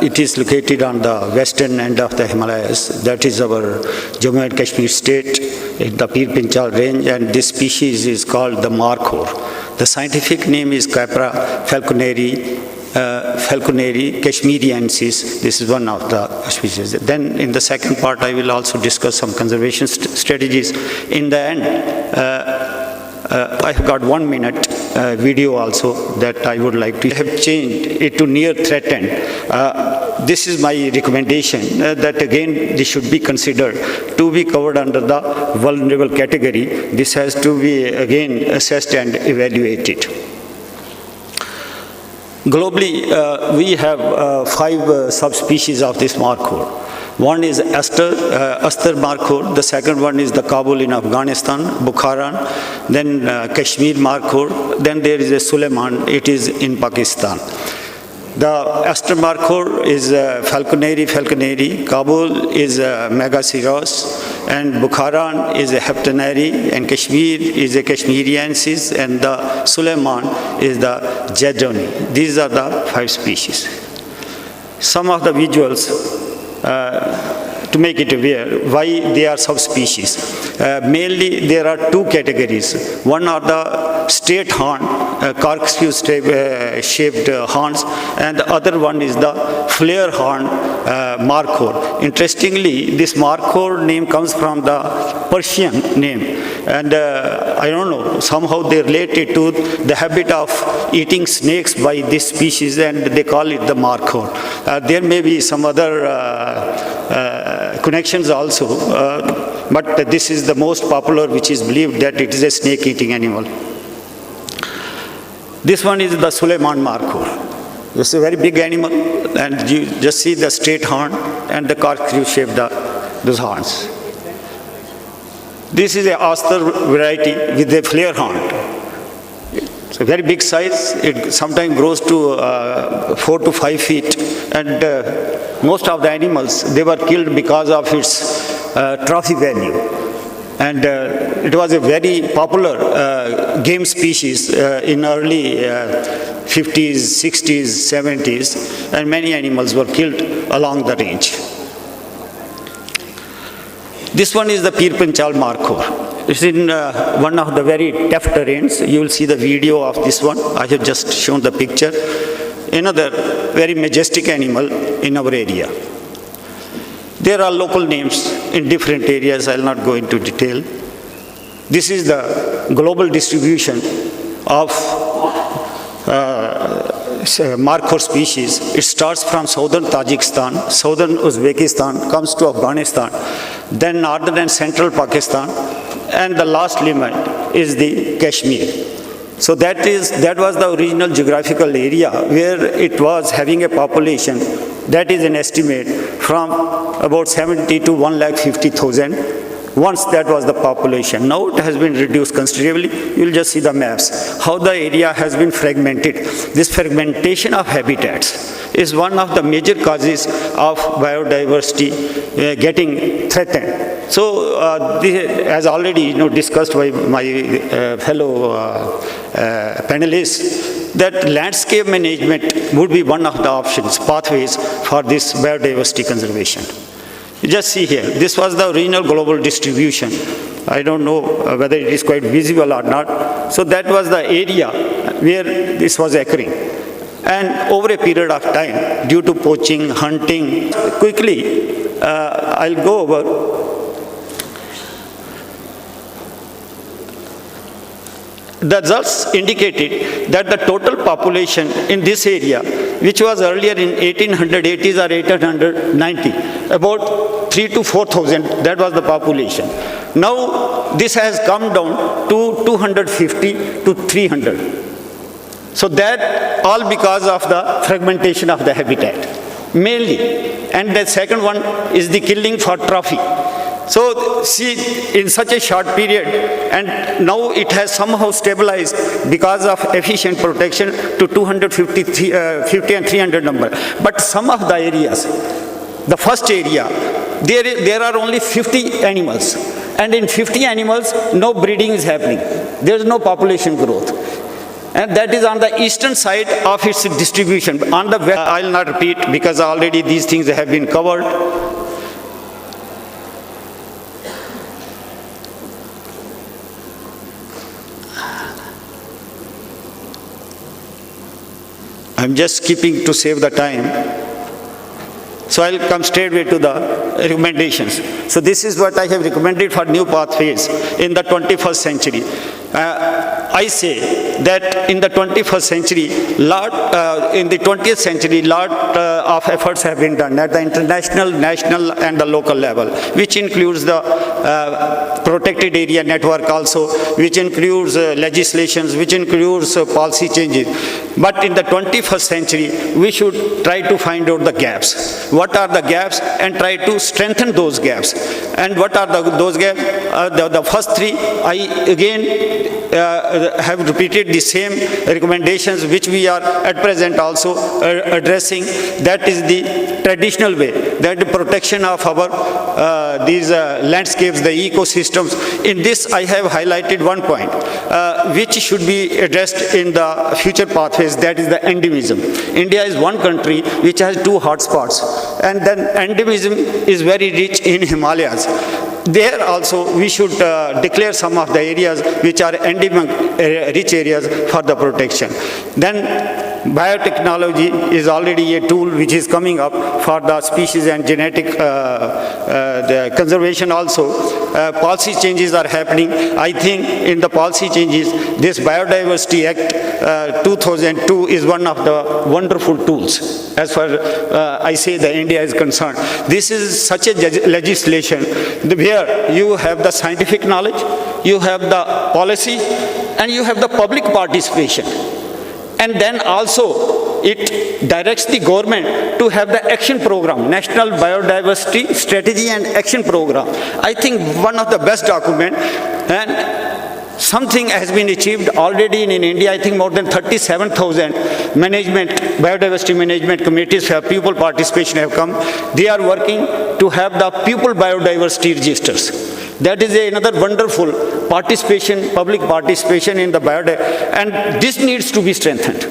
It is located on the western end of the Himalayas. That is our Jammu and Kashmir state, in the Pir Pinchal range, and this species is called the markhor. The scientific name is Capra falconeri kashmiriensis. This is one of the species. Then in the second part, I will also discuss some conservation strategies. In the end, I have got 1 minute video also that I would like to have changed it to near threatened. This is my recommendation that again this should be considered to be covered under the vulnerable category. This has to be again assessed and evaluated. Globally, we have 5 subspecies of this markhor. One is Aster markhor, the second one is the Kabul in Afghanistan, Bukharan, then Kashmir markhor, then there is a Suleiman, it is in Pakistan. The Aster markhor is falconeri, Kabul is Megaceros, and Bukharan is a Heptaneri, and Kashmir is a Kashmiriensis, and the Suleiman is the Jedoni. These are the 5 species. Some of the visuals to make it aware why they are subspecies. Mainly there are 2 categories. One are the straight horn, corkscrew shaped horns, and the other one is the flare horn markhor. Interestingly, this markhor name comes from the Persian name, and I don't know, somehow they relate it to the habit of eating snakes by this species, and they call it the markhor. There may be some other connections also, but this is the most popular, which is believed that it is a snake-eating animal. This one is the Suleiman markhor. This is a very big animal, and you just see the straight horn and the corkscrew shape, those horns. This is a Aster variety with a flare horn. It's a very big size. It sometimes grows to 4 to 5 feet, and most of the animals, they were killed because of its trophy value. And it was a very popular game species in early 50s, 60s, 70s, and many animals were killed along the range. This one is the Pir Panchal markhor. It's in one of the very tough terrains. You will see the video of this one. I have just shown the picture. Another very majestic animal in our area. There are local names in different areas. I will not go into detail. This is the global distribution of markhor species. It starts from southern Tajikistan, southern Uzbekistan, comes to Afghanistan, then northern and central Pakistan, and the last limit is the Kashmir. So that was the original geographical area where it was having a population. That is an estimate from about 70 to 150,000. Once that was the population. Now it has been reduced considerably. You will just see the maps, how the area has been fragmented. This fragmentation of habitats is one of the major causes of biodiversity getting threatened. So as already discussed by my fellow panelists, that landscape management would be one of the options, pathways for this biodiversity conservation. You just see here, this was the original global distribution. I don't know whether it is quite visible or not. So that was the area where this was occurring. And over a period of time, due to poaching, hunting, quickly, I'll go over. The results indicated that the total population in this area, which was earlier in 1880s or 1890, about 3 to 4,000, that was the population. Now this has come down to 250 to 300. So that all because of the fragmentation of the habitat, mainly. And the second one is the killing for trophy. So see, in such a short period, and now it has somehow stabilized because of efficient protection to 250 and 300 number. But some of the areas, the first area, there are only 50 animals. And in 50 animals, no breeding is happening. There is no population growth. And that is on the eastern side of its distribution. On the west, I will not repeat because already these things have been covered. I'm just skipping to save the time. So I'll come straight away to the recommendations. So this is what I have recommended for new pathways in the 21st century. I say that in the 21st century, in the 20th century, lot of efforts have been done at the international, national, and the local level, which includes the protected area network also, which includes legislations, which includes policy changes. But in the 21st century, we should try to find out the gaps. What are the gaps, and try to strengthen those gaps. And what are those gaps? The first three, I again have repeated the same recommendations which we are at present also addressing. That is the traditional way, that the protection of our these landscapes, the ecosystems. In this I have highlighted one point which should be addressed in the future pathways, that is the endemism. India is one country which has two hotspots, and then endemism is very rich in Himalayas. There also we should declare some of the areas which are endemic rich areas for the protection. Then biotechnology is already a tool which is coming up for the species and genetic the conservation also. Policy changes are happening. I think in the policy changes, this Biodiversity Act 2002 is one of the wonderful tools as far I say the India is concerned. This is such a legislation where you have the scientific knowledge, you have the policy, and you have the public participation. And then also it directs the government to have the action program, National Biodiversity Strategy and Action Program. I think one of the best document, and something has been achieved already in India. I think more than 37,000 biodiversity management committees have people participation have come. They are working to have the pupil biodiversity registers. That is another wonderful participation, public participation in the biodiversity, and this needs to be strengthened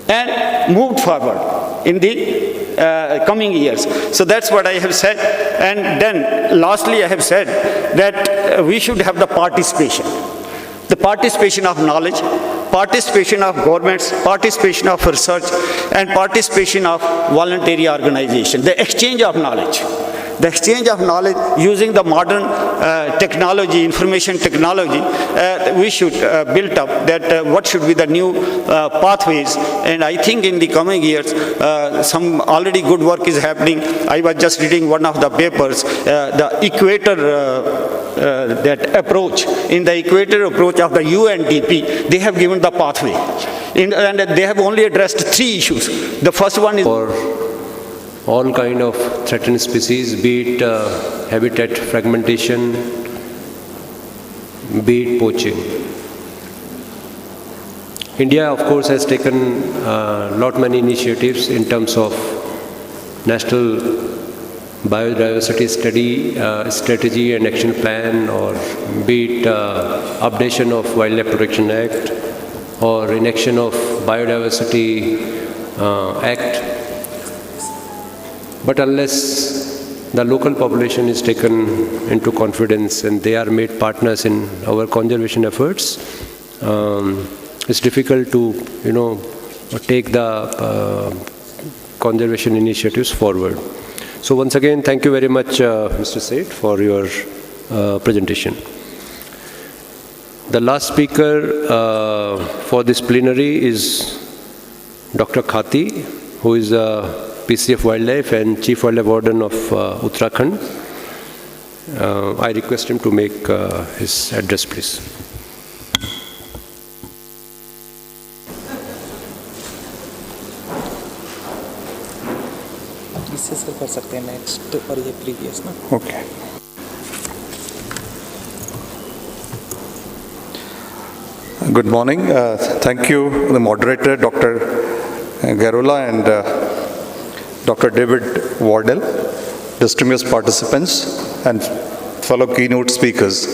and moved forward in the coming years. So that's what I have said. And then lastly, I have said that we should have the participation of knowledge, participation of governments, participation of research, and participation of voluntary organization, the exchange of knowledge. The exchange of knowledge using the modern technology, information technology, we should build up that what should be the new pathways. And I think in the coming years, some already good work is happening. I was just reading one of the papers, the equator that approach. In the equator approach of the UNDP, they have given the pathway. And they have only addressed 3 issues. The first one is all kind of threatened species, be it habitat fragmentation, be it poaching. India, of course, has taken many initiatives in terms of national biodiversity strategy and action plan, or be it updation of Wildlife Protection Act, or enaction of Biodiversity Act. But unless the local population is taken into confidence and they are made partners in our conservation efforts, it's difficult to, take the conservation initiatives forward. So once again, thank you very much, Mr. Seth, for your presentation. The last speaker for this plenary is Dr. Khati, who is PCF Wildlife and Chief Wildlife Warden of Uttarakhand. I request him to make his address, please. कर सकते हैं next और ये previous ना. Okay. Good morning. Thank you, the moderator, Dr. Garola, and Dr. David Wardell, distinguished participants, and fellow keynote speakers.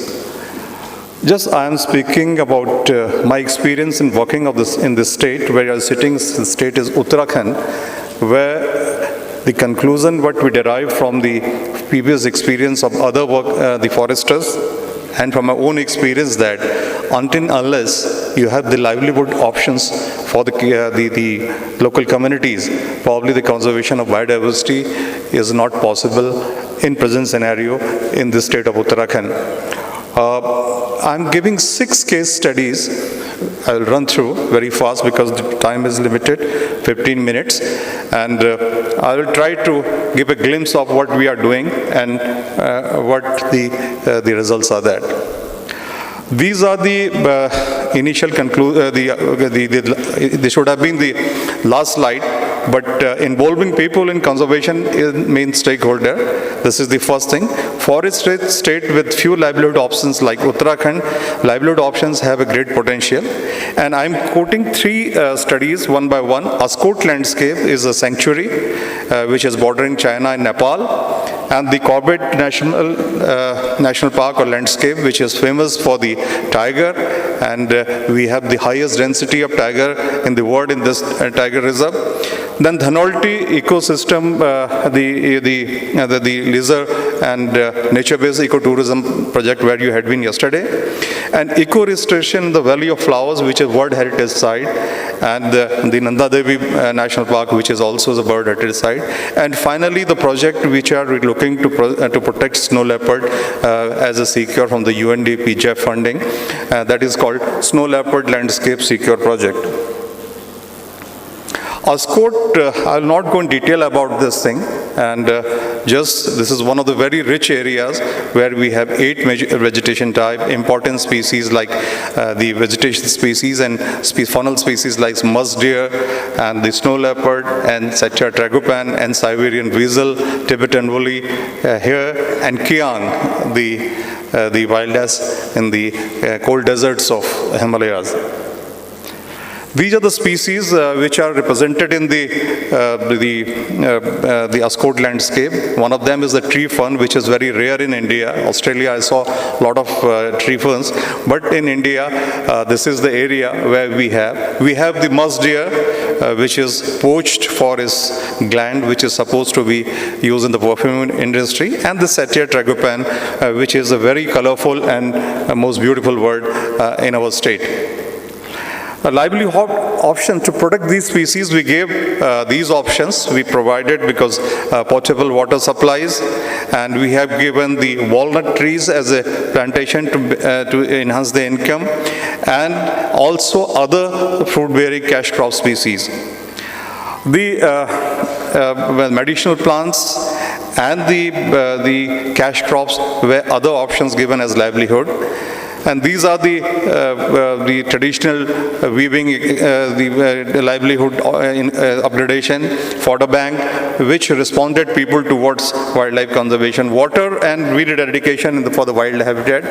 Just I am speaking about my experience in working in this state, where I am sitting. The state is Uttarakhand, where the conclusion what we derive from the previous experience of other work, the foresters, and from my own experience, that unless you have the livelihood options for the local communities, probably the conservation of biodiversity is not possible in present scenario in the state of Uttarakhand. I'm giving 6 case studies. I'll run through very fast because the time is limited, 15 minutes, and I will try to give a glimpse of what we are doing and what the results are there. These are the initial conclusion. This should have been the last slide, but involving people in conservation is main stakeholder. This is the first thing. Forest state with few livelihood options like Uttarakhand, livelihood options have a great potential. And I'm quoting 3 studies one by one. Ascot landscape is a sanctuary which is bordering China and Nepal, and the Corbett National Park or landscape, which is famous for the tiger, and we have the highest density of tiger in the world in this tiger reserve. Then Dhanolti ecosystem, the lizard and nature-based ecotourism project where you had been yesterday, and eco-restoration in the Valley of Flowers, which is World Heritage Site, and the Nanda Devi National Park, which is also the Bird Heritage Site, and finally the project which are looking to protect snow leopard as a secure from the UNDP JEF funding, that is called Snow Leopard Landscape Secure Project. Ascot, I will not go in detail about this thing. And this is one of the very rich areas where we have 8 major vegetation type, important species like the vegetation species and faunal species like musk deer and the snow leopard and Satyr tragopan and Siberian weasel, Tibetan woolly hare and Kiang, the wild ass in the cold deserts of Himalayas. These are the species which are represented in the Ascot landscape. One of them is the tree fern, which is very rare in India. Australia, I saw a lot of tree ferns, but in India, this is the area where we have the musk deer, which is poached for its gland, which is supposed to be used in the perfume industry, and the Satyr tragopan, which is a very colorful and most beautiful bird in our state. A livelihood option to protect these species, we gave these options. We provided because potable water supplies, and we have given the walnut trees as a plantation to enhance the income, and also other fruit-bearing cash crop species. The medicinal plants and the cash crops were other options given as livelihood. And these are the traditional weaving, the livelihood upgradation, fodder bank, which responded people towards wildlife conservation, water and weed eradication for the wild habitat,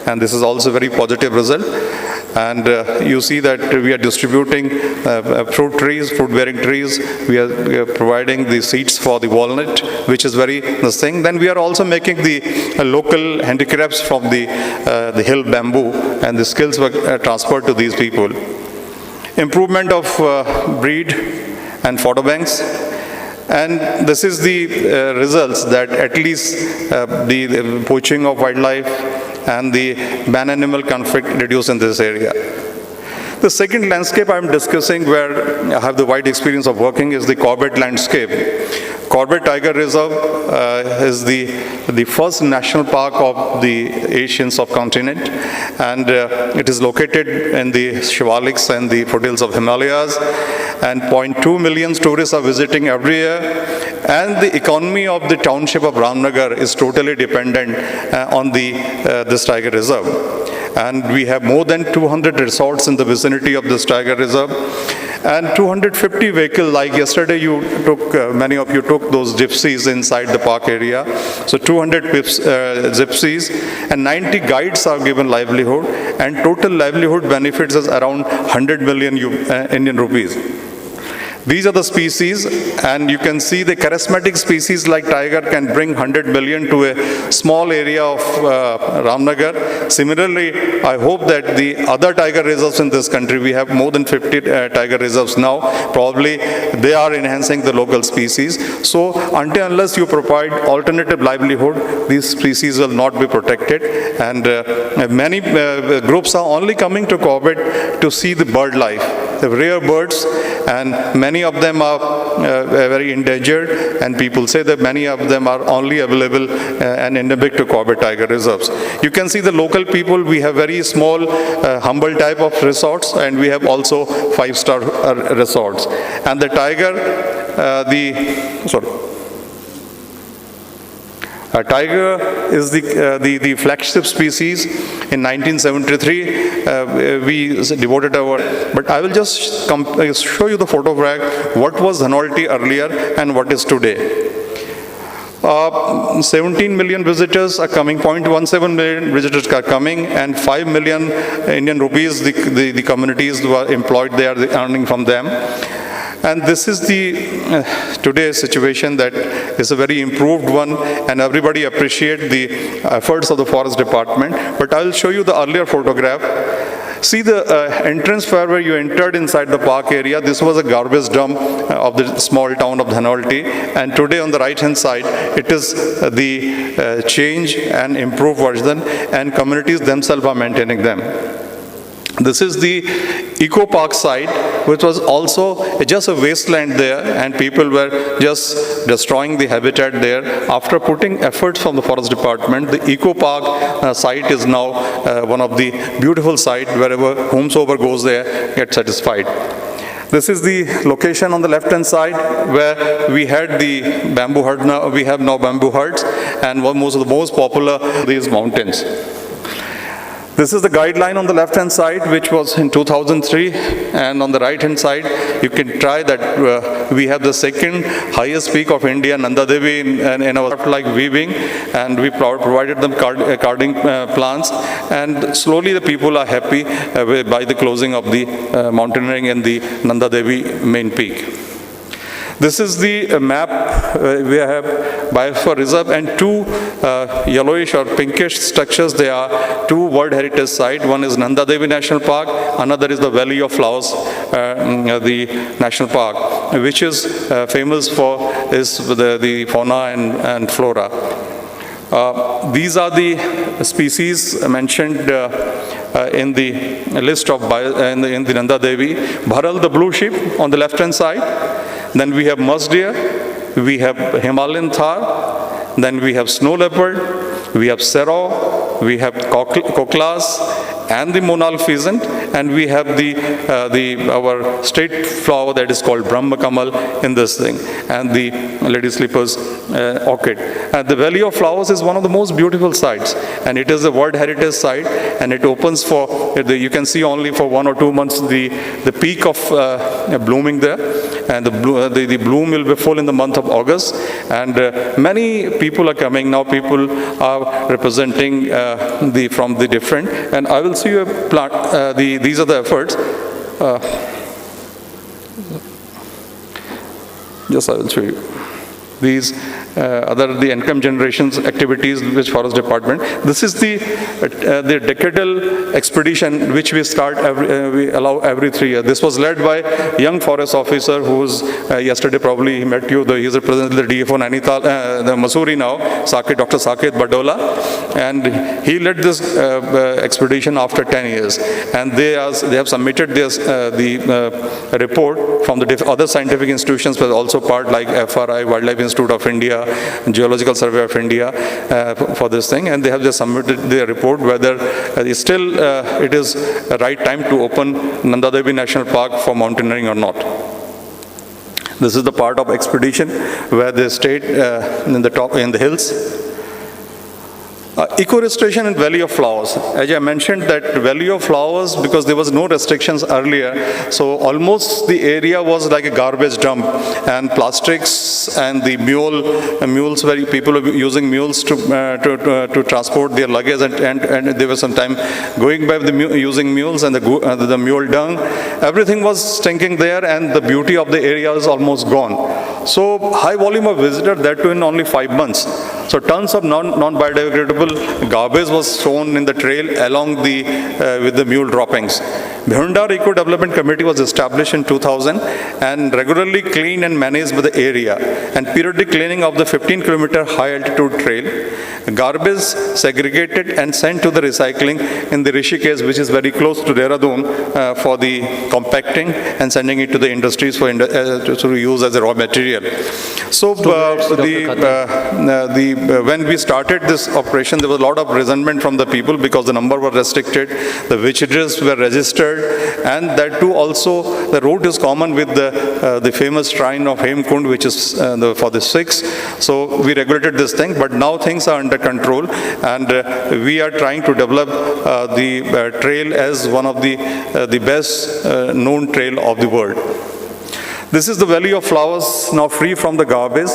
and this is also a very positive result. And you see that we are distributing fruit trees, fruit-bearing trees. We are providing the seeds for the walnut, which is very nice thing. Then we are also making the local handicrafts from the hill bamboo, and the skills were transferred to these people. Improvement of breed and fodder banks. And this is the results that at least the poaching of wildlife and the man-animal conflict reduce in this area. The second landscape I'm discussing, where I have the wide experience of working, is the Corbett landscape. Corbett Tiger Reserve is the first national park of the Asian subcontinent, and it is located in the Shivaliks and the foothills of Himalayas, and 0.2 million tourists are visiting every year, and the economy of the township of Ramnagar is totally dependent on this tiger reserve. And we have more than 200 resorts in the vicinity of this tiger reserve, and 250 vehicles. Like yesterday, many of you took those gypsies inside the park area. So 200 gypsies and 90 guides are given livelihood, and total livelihood benefits is around 100 million Indian rupees. These are the species, and you can see the charismatic species like tiger can bring 100 million to a small area of Ramnagar. Similarly, I hope that the other tiger reserves in this country, we have more than 50 tiger reserves now, probably they are enhancing the local species. So until unless you provide alternative livelihood, these species will not be protected. And many groups are only coming to Corbett to see the bird life, the rare birds, and many of them are very endangered, and people say that many of them are only available and endemic to Corbett Tiger Reserves. You can see the local people, we have very small, humble type of resorts, and we have also 5-star resorts. And the tiger, tiger is the flagship species. In 1973, we devoted but I will just show you the photograph, what was Dhanolti earlier and what is today. 17 million visitors are coming, 0.17 million visitors are coming, and 5 million Indian rupees the communities who are employed there, they are earning from them. And this is the today's situation that is a very improved one, and everybody appreciate the efforts of the Forest Department. But I will show you the earlier photograph. See the entrance where you entered inside the park area. This was a garbage dump of the small town of Dhanolti, and today on the right hand side it is the change and improved version, and communities themselves are maintaining them. This is the Eco Park site, which was also just a wasteland there, and people were just destroying the habitat there. After putting efforts from the Forest Department, the Eco Park site is now one of the beautiful sites wherever whomsoever goes there gets satisfied. This is the location on the left-hand side where we had the bamboo hut. Now we have now bamboo huts, and most of the most popular these mountains. This is the guideline on the left-hand side, which was in 2003, and on the right-hand side, you can try that we have the second highest peak of India, Nanda Devi, in our like weaving, and we provided them carding plants, and slowly the people are happy by the closing of the mountaineering in the Nanda Devi main peak. This is the map. We have Biosphere Reserve and two yellowish or pinkish structures. They are two World Heritage Sites. One is Nanda Devi National Park, another is the Valley of Flowers, the National Park, which is famous for the fauna and flora. These are the species mentioned in the list of in the Nanda Devi. Bharal, the blue sheep, on the left-hand side. Then we have musk deer, we have Himalayan thar, then we have snow leopard, we have serow, we have koklas, and the monal pheasant, and we have our state flower that is called Brahma Kamal in this thing, and the lady sleepers orchid. And the Valley of Flowers is one of the most beautiful sites, and it is a World Heritage Site, and it opens for, you can see only for 1 or 2 months the peak of blooming there, and the bloom will be full in the month of August, and many people are coming now. People are representing from the different, and I will see you a plant. These are the efforts. Just I will show you. These the income generations activities which Forest Department. This is the decadal expedition which we start we allow every 3 years. This was led by a young forest officer who was yesterday probably he met you. He is representing the DFO Nainital, the Mussoorie now, Dr. Saket Badola, and he led this expedition after 10 years. And they have submitted this the report from the other scientific institutions, but also part like FRI, Wildlife Institute of India, Geological Survey of India for this thing, and they have just submitted their report whether still it is the right time to open Nanda Devi National Park for mountaineering or not. This is the part of expedition where they stayed in the hills. Eco-restoration in Valley of Flowers. As I mentioned that Valley of Flowers, because there was no restrictions earlier, so almost the area was like a garbage dump, and plastics and the mules where people were using mules to transport their luggage, and there was some time going by using mules and the mule dung. Everything was stinking there, and the beauty of the area is almost gone. So high volume of visitors, that too in only 5 months. So tons of non-biodegradable garbage was thrown in the trail along with the mule droppings. Bhundar Eco Development Committee was established in 2000 and regularly cleaned and managed the area, and periodic cleaning of the 15-kilometer high altitude trail. Garbage segregated and sent to the recycling in the Rishikesh, which is very close to Dehradun, for the compacting and sending it to the industries for to use as a raw material. So when we started this operation, there was a lot of resentment from the people because the number were restricted, the visitors were registered, and that too also the route is common with the famous shrine of Hemkund, which is for the Sikhs. So we regulated this thing, but now things are under control, and we are trying to develop the trail as one of the best known trail of the world. This is the Valley of Flowers, now free from the garbage.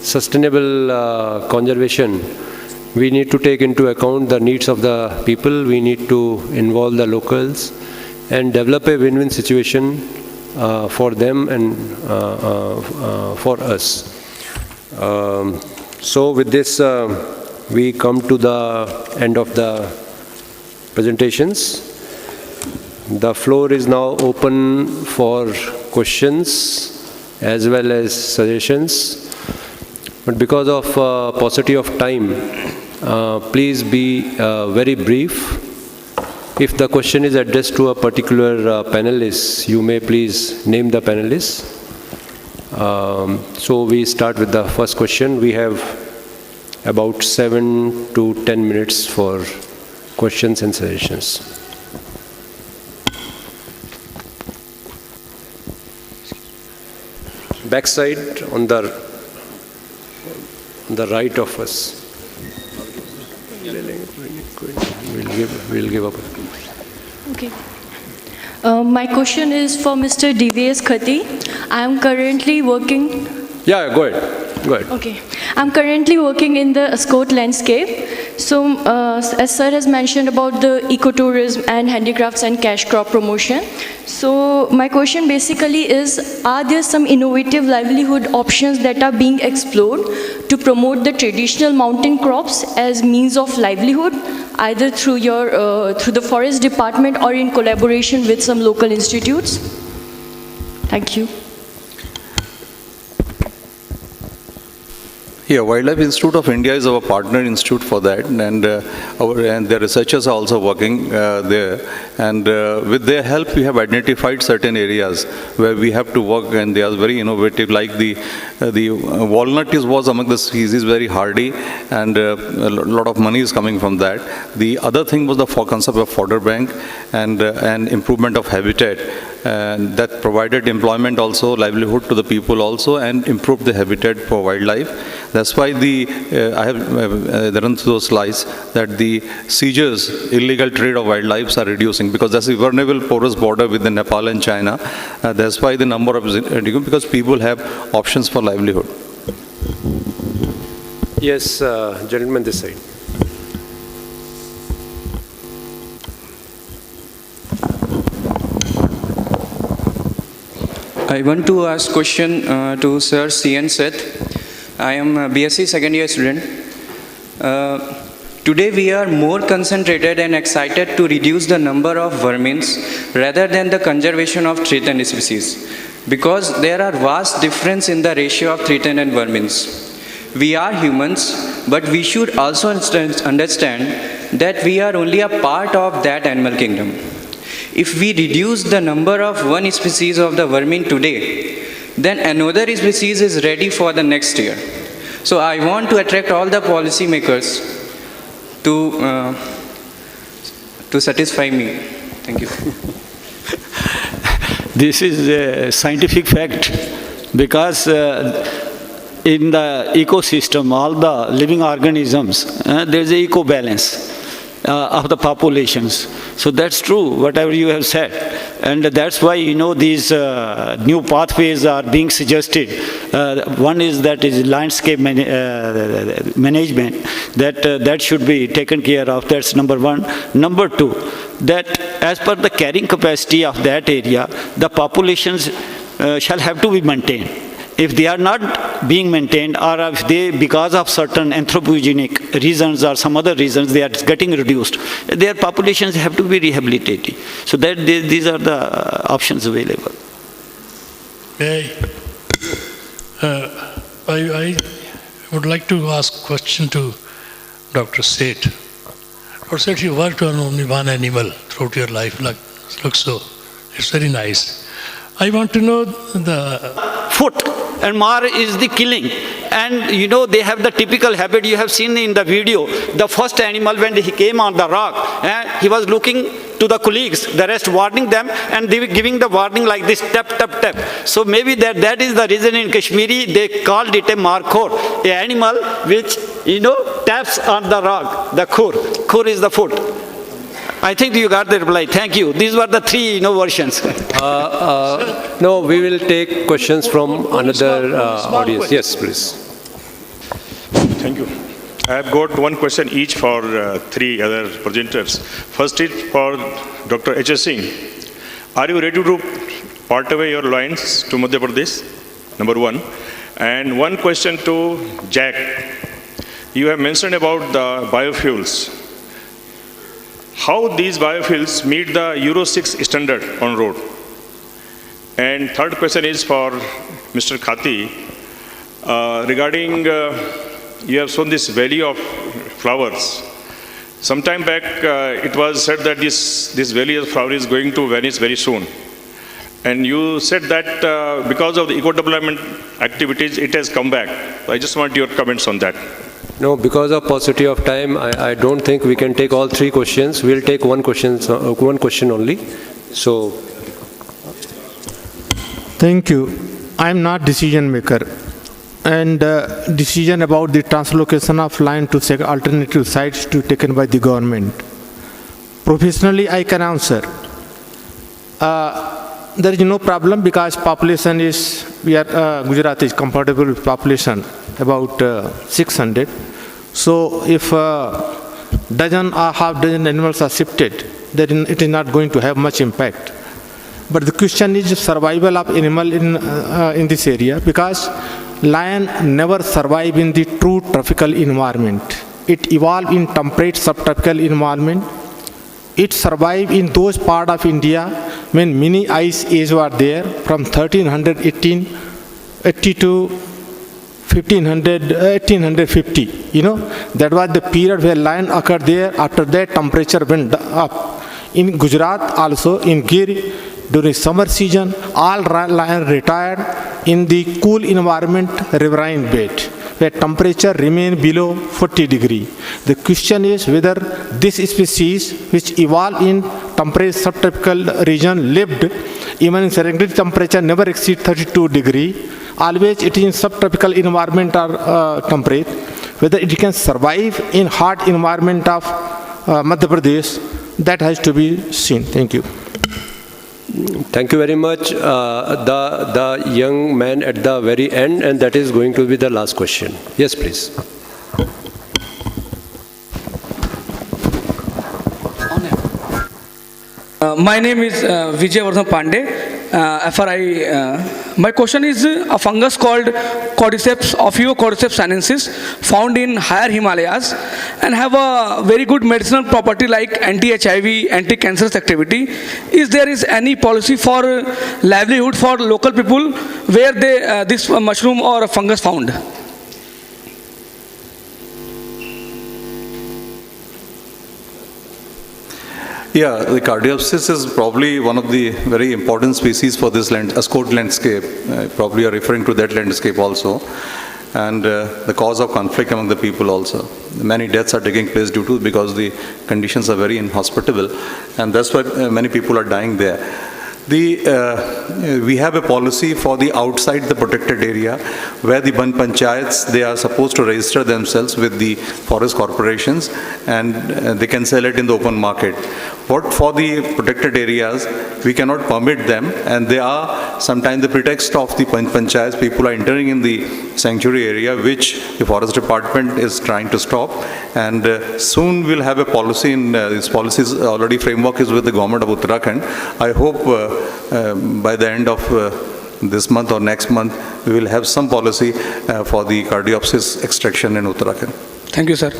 Sustainable conservation, we need to take into account the needs of the people. We need to involve the locals and develop a win-win situation for them and for us. So with this, we come to the end of the presentations. The floor is now open for questions as well as suggestions. But because of paucity of time, please be very brief. If the question is addressed to a particular panelist, you may please name the panelist. So we start with the first question. We have about 7 to 10 minutes for questions and suggestions. backside on the right of us. We'll give up. Okay. My question is for Mr. D.V.S. Khati. I am currently working. Yeah, go ahead. Go ahead. Okay. I'm currently working in the Ascot landscape. So, as sir has mentioned about the ecotourism and handicrafts and cash crop promotion. So, my question basically is, are there some innovative livelihood options that are being explored to promote the traditional mountain crops as means of livelihood, either through your through the forest department or in collaboration with some local institutes? Thank you. Yeah, Wildlife Institute of India is our partner institute for that, and the researchers are also working there. And with their help, we have identified certain areas where we have to work, and they are very innovative. Like the walnut was among the species very hardy, and a lot of money is coming from that. The other thing was the concept of fodder bank and improvement of habitat. And that provided employment also, livelihood to the people also, and improved the habitat for wildlife. That's why I have run through those slides that the seizures, illegal trade of wildlife are reducing, because that's a vulnerable porous border with the Nepal and China. That's why the number of, because people have options for livelihood. Yes, gentleman this side. I want to ask question to Sir C.N. Seth. I am a BSc second year student. Today we are more concentrated and excited to reduce the number of vermins rather than the conservation of threatened species, because there are vast difference in the ratio of threatened and vermins. We are humans, but we should also understand that we are only a part of that animal kingdom. If we reduce the number of one species of the vermin today, then another species is ready for the next year. So I want to attract all the policy makers to satisfy me. Thank you. This is a scientific fact, because in the ecosystem, all the living organisms, there is an eco-balance of the populations. So that's true, whatever you have said. And that's why, these new pathways are being suggested. One is that is landscape management, that should be taken care of. That's number one. Number two, that as per the carrying capacity of that area, the populations shall have to be maintained. If they are not being maintained, or if they, because of certain anthropogenic reasons or some other reasons, they are getting reduced, their populations have to be rehabilitated. So that these are the options available. I would like to ask a question to Dr. Seth. Dr. Seth, you worked on only one animal throughout your life, looks so. It's very nice. I want to know the foot, and more is the killing. And they have the typical habit you have seen in the video. The first animal, when he came on the rock, he was looking to the colleagues, the rest warning them, and they were giving the warning like this, tap, tap, tap. So maybe that is the reason in Kashmiri they called it a markhor, an animal which taps on the rock. The khur is the foot. I think you got the reply. Thank you. These were the three versions. No, we will take questions from another audience. Yes, please. Thank you. I have got one question each for three other presenters. First is for Dr. H.S. Singh. Are you ready to part away your lines to Madhya Pradesh? Number one. And one question to Jack. You have mentioned about the biofuels. How these biofuels meet the Euro 6 standard on road? And third question is for Mr. Khati. Regarding, you have shown this valley of flowers. Some time back, it was said that this valley of flowers is going to vanish very soon. And you said that because of the eco-development activities, it has come back. So I just want your comments on that. No, because of paucity of time, I don't think we can take all three questions. We'll take one question only. So, thank you. I'm not decision maker, and decision about the translocation of land to alternative sites to taken by the government. Professionally, I can answer. There is no problem because population is, Gujarat is comfortable with population, about 600. So if dozen or half dozen animals are shifted, then it is not going to have much impact. But the question is survival of animal in this area, because lion never survive in the true tropical environment. It evolved in temperate subtropical environment. It survived in those parts of India when many ice ages were there, from 1380 to 1850. That was the period where lion occurred there. After that, temperature went up. In Gujarat also, in Gir, during summer season, all lions retired in the cool environment, riverine bed, where temperature remained below 40 degrees. The question is whether this species, which evolved in temperate subtropical region, lived even in Serengeti temperature never exceed 32 degrees. Always it is in subtropical environment or temperate. Whether it can survive in hot environment of Madhya Pradesh, that has to be seen. Thank you. Thank you very much. The young man at the very end, and that is going to be the last question. Yes, please. My name is Vijay Vardhan Pandey. FRI. My question is a fungus called Cordyceps, Ophiocordyceps sinensis, found in higher Himalayas and have a very good medicinal property like anti-HIV, anti-cancerous activity. Is there any policy for livelihood for local people where this mushroom or fungus found? Yeah, the Cardiopsis is probably one of the very important species for this Ascot landscape. Probably you're referring to that landscape also. And the cause of conflict among the people also. Many deaths are taking place because the conditions are very inhospitable, and that's why many people are dying there. We have a policy for the outside the protected area where the Ban Panchayats, they are supposed to register themselves with the forest corporations, and they can sell it in the open market. But for the protected areas, we cannot permit them, and they are sometimes the pretext of the Panchayats. People are entering in the sanctuary area, which the forest department is trying to stop. And soon we'll have a policy. In this policy's already framework is with the government of Uttarakhand. I hope by the end of this month or next month, we will have some policy for the Cardiopsis extraction in Uttarakhand. Thank you, sir.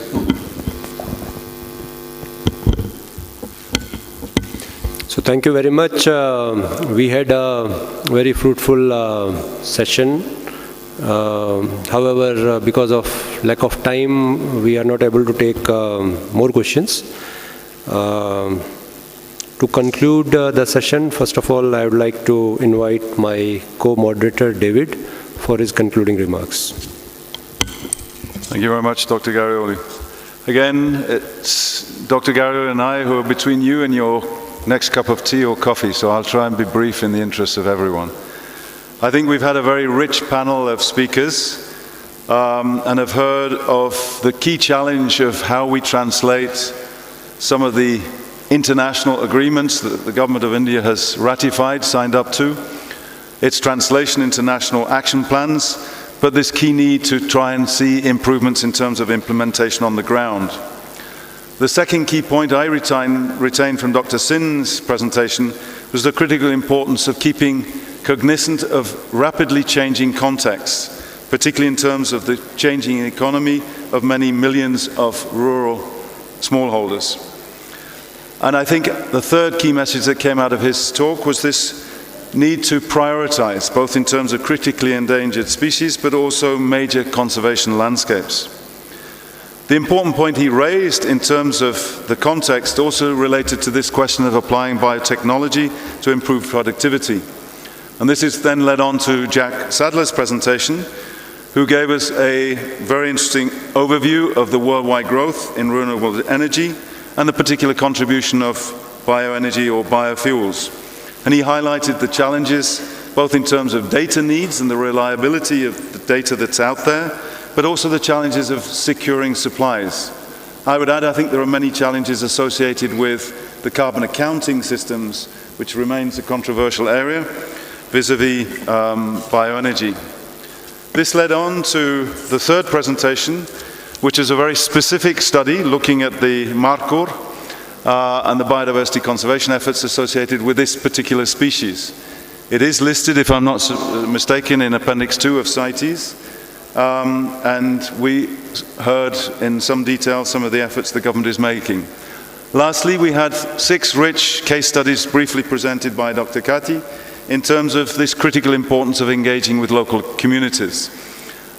So thank you very much. We had a very fruitful session. However, because of lack of time, we are not able to take more questions. To conclude the session, first of all, I would like to invite my co-moderator, David, for his concluding remarks. Thank you very much, Dr. Garioli. Again, it's Dr. Garioli and I who are between you and your next cup of tea or coffee, so I'll try and be brief in the interest of everyone. I think we've had a very rich panel of speakers and have heard of the key challenge of how we translate some of the international agreements that the Government of India has ratified, signed up to, its translation into national action plans, but this key need to try and see improvements in terms of implementation on the ground. The second key point I retained from Dr. Sin's presentation was the critical importance of keeping cognizant of rapidly changing contexts, particularly in terms of the changing economy of many millions of rural smallholders. And I think the third key message that came out of his talk was this need to prioritize, both in terms of critically endangered species, but also major conservation landscapes. The important point he raised in terms of the context also related to this question of applying biotechnology to improve productivity. And this is then led on to Jack Sadler's presentation, who gave us a very interesting overview of the worldwide growth in renewable energy and the particular contribution of bioenergy or biofuels. And he highlighted the challenges both in terms of data needs and the reliability of the data that's out there, but also the challenges of securing supplies. I would add, I think there are many challenges associated with the carbon accounting systems, which remains a controversial area, vis-à-vis bioenergy. This led on to the third presentation, which is a very specific study looking at the Markhor and the biodiversity conservation efforts associated with this particular species. It is listed, if I'm not mistaken, in Appendix 2 of CITES, and we heard in some detail some of the efforts the government is making. Lastly, we had 6 rich case studies briefly presented by Dr. Kati in terms of this critical importance of engaging with local communities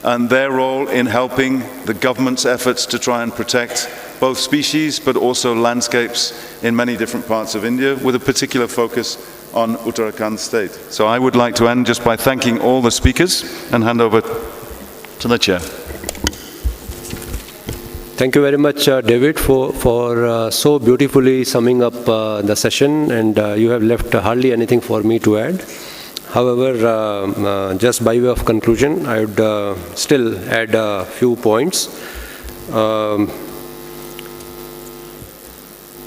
and their role in helping the government's efforts to try and protect both species but also landscapes in many different parts of India, with a particular focus on Uttarakhand state. So I would like to end just by thanking all the speakers and hand over to the chair. Thank you very much, David, for so beautifully summing up the session, and you have left hardly anything for me to add. However, just by way of conclusion, I would still add a few points.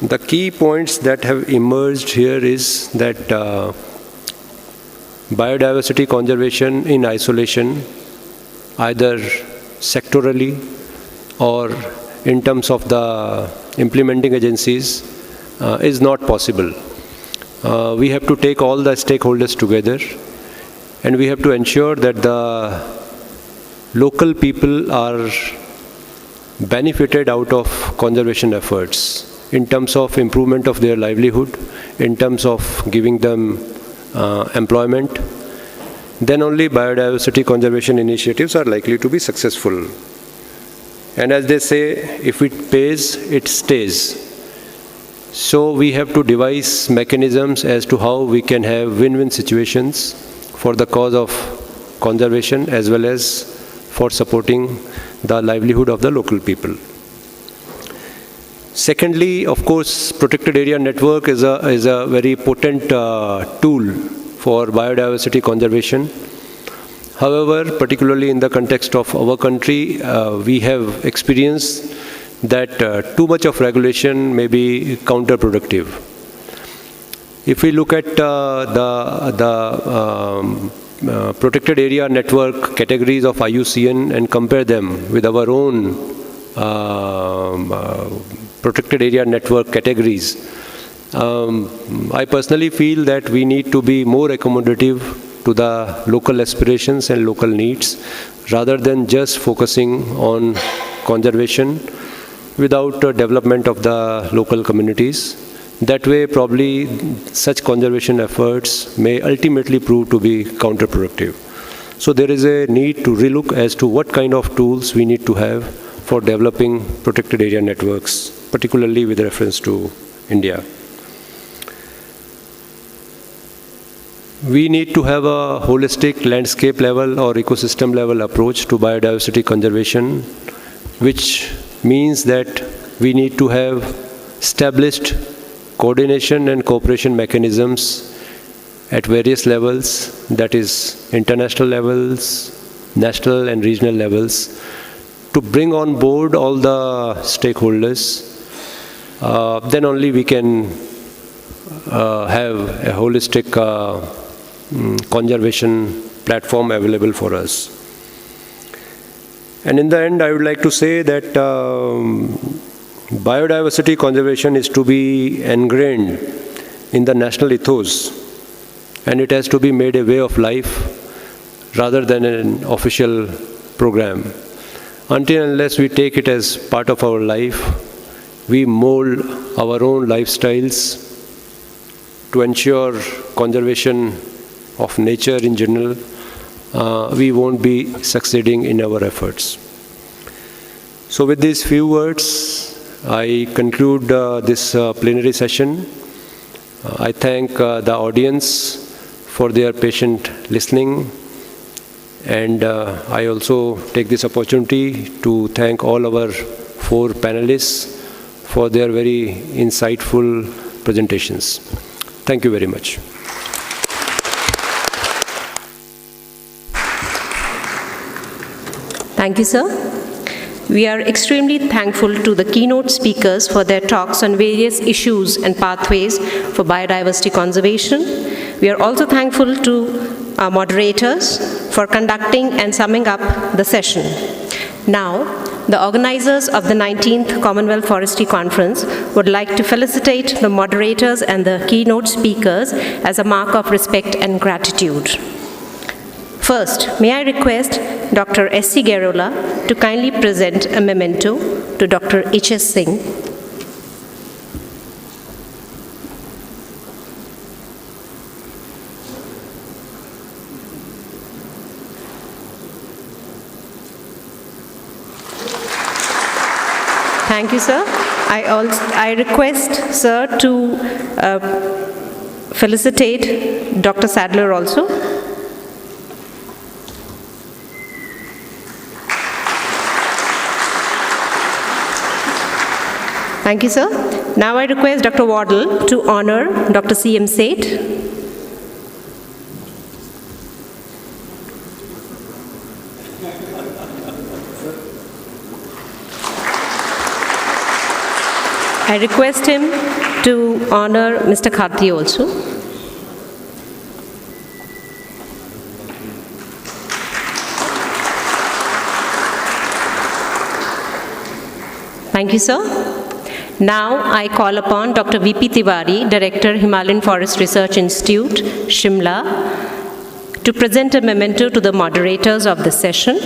The key points that have emerged here is that biodiversity conservation in isolation, either sectorally or in terms of the implementing agencies, is not possible. We have to take all the stakeholders together, and we have to ensure that the local people are benefited out of conservation efforts in terms of improvement of their livelihood, in terms of giving them employment. Then only biodiversity conservation initiatives are likely to be successful. And as they say, if it pays, it stays. So we have to devise mechanisms as to how we can have win-win situations for the cause of conservation as well as for supporting the livelihood of the local people. Secondly, of course, protected area network is a very potent tool for biodiversity conservation. However, particularly in the context of our country, we have experienced that too much of regulation may be counterproductive. If we look at the protected area network categories of IUCN and compare them with our own protected area network categories, I personally feel that we need to be more accommodative to the local aspirations and local needs, rather than just focusing on conservation without development of the local communities. That way, probably such conservation efforts may ultimately prove to be counterproductive. So there is a need to relook as to what kind of tools we need to have for developing protected area networks, particularly with reference to India. We need to have a holistic landscape level or ecosystem level approach to biodiversity conservation, which means that we need to have established coordination and cooperation mechanisms at various levels, that is international levels, national and regional levels, to bring on board all the stakeholders. Then only we can have a holistic conservation platform available for us. And in the end, I would like to say that biodiversity conservation is to be ingrained in the national ethos, and it has to be made a way of life rather than an official program. Until and unless we take it as part of our life, we mold our own lifestyles to ensure conservation of nature in general, we won't be succeeding in our efforts. So with these few words, I conclude this plenary session. I thank the audience for their patient listening, and I also take this opportunity to thank all our 4 panelists for their very insightful presentations. Thank you very much. Thank you, sir. We are extremely thankful to the keynote speakers for their talks on various issues and pathways for biodiversity conservation. We are also thankful to our moderators for conducting and summing up the session. Now, the organizers of the 19th Commonwealth Forestry Conference would like to felicitate the moderators and the keynote speakers as a mark of respect and gratitude. First, may I request Dr. S.C. Garola to kindly present a memento to Dr. H.S. Singh. Thank you, sir. I request, sir, to felicitate Dr. Sadler also. Thank you, sir. Now I request Dr. Wardle to honor Dr. C.M. Seth. I request him to honor Mr. Kharti also. Thank you, sir. Now I call upon Dr. V.P. Tiwari, Director, Himalayan Forest Research Institute, Shimla, to present a memento to the moderators of the session.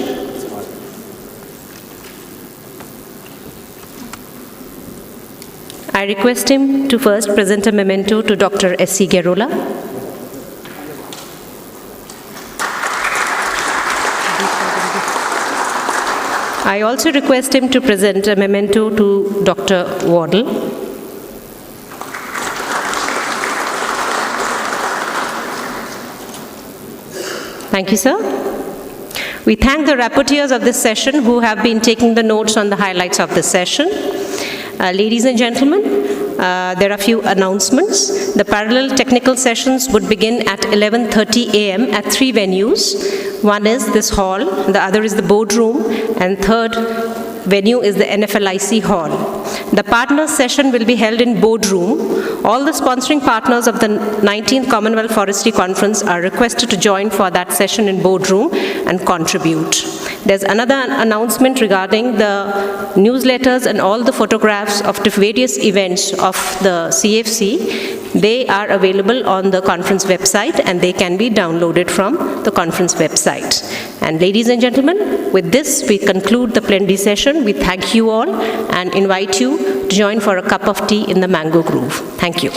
I request him to first present a memento to Dr. S.C. Garola. I also request him to present a memento to Dr. Wardle. Thank you, sir. We thank the rapporteurs of this session who have been taking the notes on the highlights of the session. Ladies and gentlemen, there are a few announcements. The parallel technical sessions would begin at 11:30 a.m. at 3 venues. One is this hall, the other is the boardroom, and third venue is the NFLIC hall. The partners session will be held in boardroom. All the sponsoring partners of the 19th Commonwealth Forestry Conference are requested to join for that session in boardroom and contribute. There's another announcement regarding the newsletters and all the photographs of the various events of the CFC. They are available on the conference website and they can be downloaded from the conference website. And ladies and gentlemen, with this we conclude the plenary session. We thank you all and invite you to join for a cup of tea in the Mango Grove. Thank you.